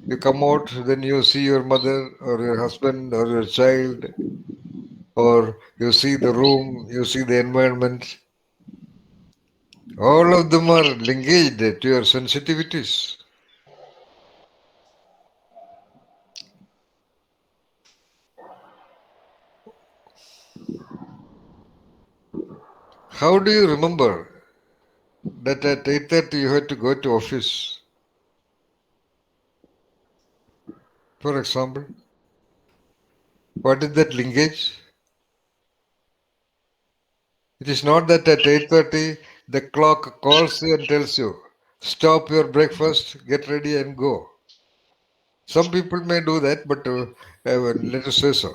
You come out, then you see your mother or your husband or your child, or you see the room, you see the environment. All of them are linked to your sensitivities. How do you remember that at 8:30 you had to go to office, for example? What is that linkage? It is not that at 8:30 the clock calls you and tells you, stop your breakfast, get ready and go. Some people may do that, but let us say so.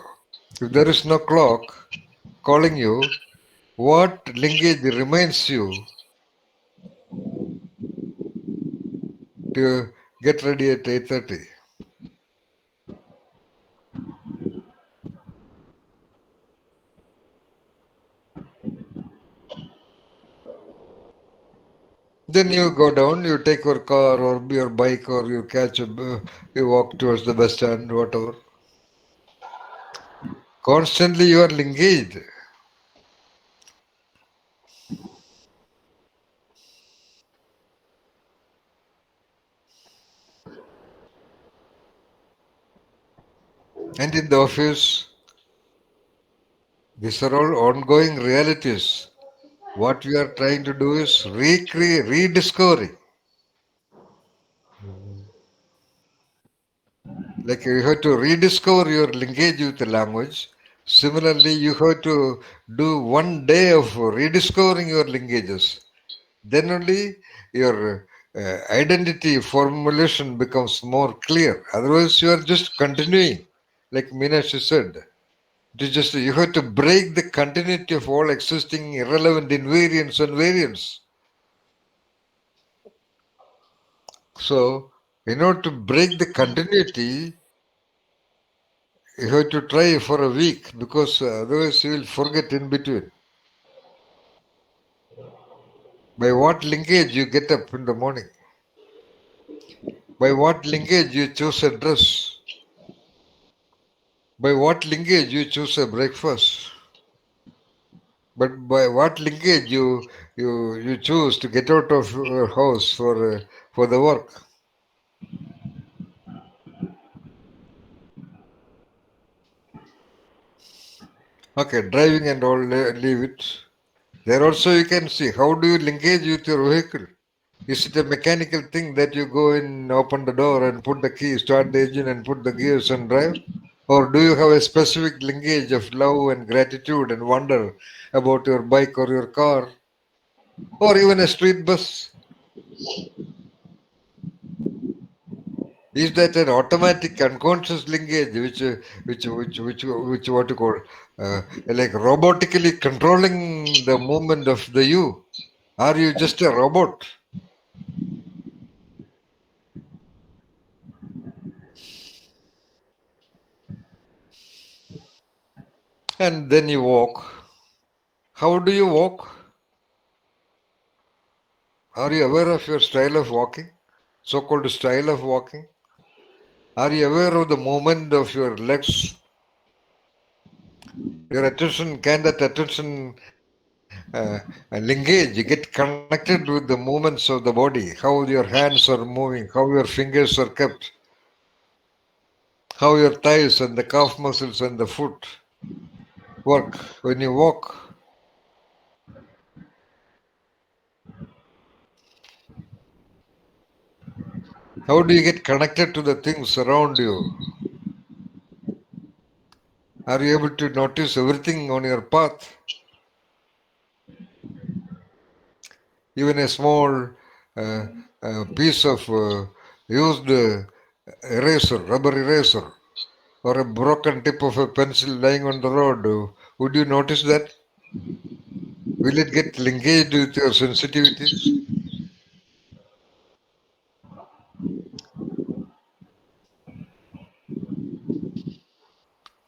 If there is no clock calling you, what linkage reminds you to get ready at 8:30? Then you go down, you take your car or your bike or you catch you walk towards the bus stand, whatever. Constantly you are engaged. And in the office, these are all ongoing realities. What we are trying to do is recreate, rediscovery. Like you have to rediscover your linkage with the language. Similarly, you have to do one day of rediscovering your linkages. Then only your identity formulation becomes more clear. Otherwise, you are just continuing, like Meenakshi said. It is just you have to break the continuity of all existing irrelevant invariants and variants. So, in order to break the continuity, you have to try for a week because otherwise you will forget in between. By what linkage you get up in the morning? By what linkage you choose a dress? By what linkage you choose a breakfast? But by what linkage you choose to get out of your house for the work? Okay, driving and all, leave it. There also you can see how do you linkage with your vehicle. Is it a mechanical thing that you go in, open the door and put the key, start the engine and put the gears and drive? Or do you have a specific linkage of love and gratitude and wonder about your bike or your car or even a street bus? Is that an automatic unconscious linkage which what you call like robotically controlling the movement of the you? Are you just a robot? And then you walk. How do you walk? Are you aware of your style of walking? So-called style of walking? Are you aware of the movement of your legs? Your attention, can that attention linkage get connected with the movements of the body? How your hands are moving, how your fingers are kept, how your thighs and the calf muscles and the foot work when you walk. How do you get connected to the things around you? Are you able to notice everything on your path? Even a small uh, piece of used eraser, rubber eraser, or a broken tip of a pencil lying on the road, would you notice that? Will it get linkaged with your sensitivities?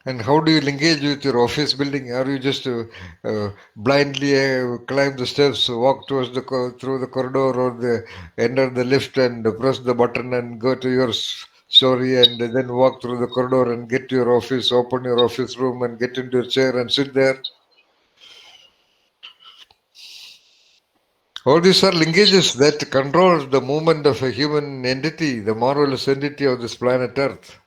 And how do you engage with your office building? Are you just blindly climb the steps, walk towards through the corridor, or enter the lift and press the button and go to your story, and then walk through the corridor and get to your office, open your office room and get into your chair and sit there. All these are linkages that control the movement of a human entity, the marvelous entity of this planet Earth.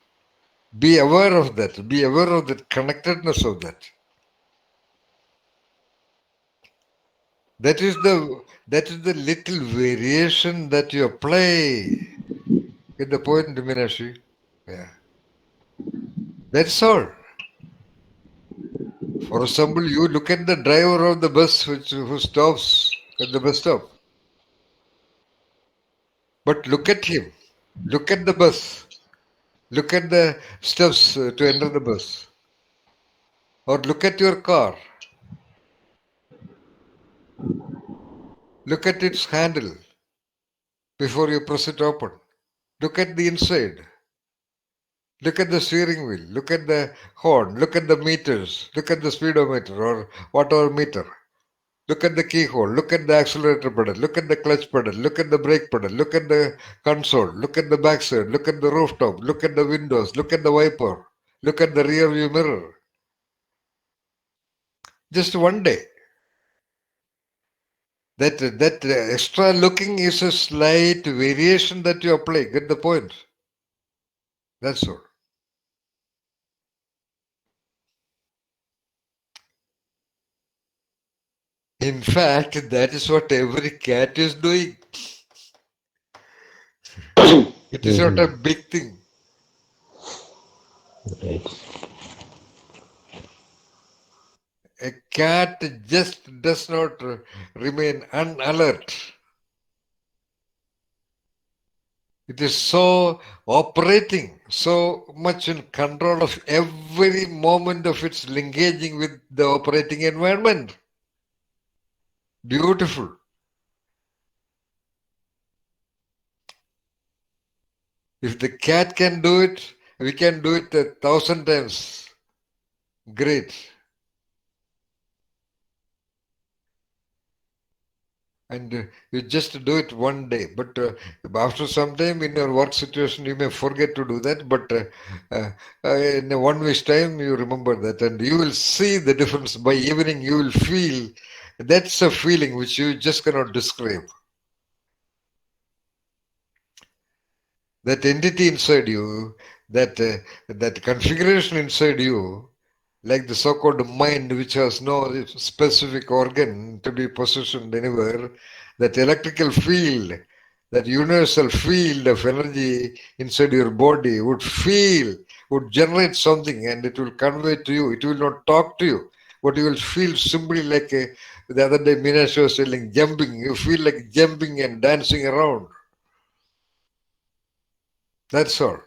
Be aware of that. Be aware of the connectedness of that. That is the little variation that you apply. Get the point, Minashi? Yeah. That's all. For example, you look at the driver of the bus who stops at the bus stop. But look at him. Look at the bus. Look at the steps to enter the bus. Or look at your car. Look at its handle before you press it open. Look at the inside. Look at the steering wheel. Look at the horn. Look at the meters. Look at the speedometer or whatever meter. Look at the keyhole. Look at the accelerator pedal. Look at the clutch pedal. Look at the brake pedal. Look at the console. Look at the backside. Look at the rooftop. Look at the windows. Look at the wiper. Look at the rear view mirror. Just one day. That extra looking is a slight variation that you apply. Get the point? That's all. In fact, that is what every cat is doing. It is not a big thing.
Right.
A cat just does not remain unalert. It is so operating, so much in control of every moment of its engaging with the operating environment. Beautiful. If the cat can do it, we can do it 1,000 times. Great. And you just do it one day. But after some time in your work situation, you may forget to do that. But in a 1 week's time, you remember that. And you will see the difference. By evening, you will feel. That's a feeling which you just cannot describe. That entity inside you, that configuration inside you, like the so-called mind which has no specific organ to be positioned anywhere, that electrical field, that universal field of energy inside your body would generate something and it will convey to you. It will not talk to you, but you will feel simply like the other day Meenakshi was telling, jumping. You feel like jumping and dancing around. That's all.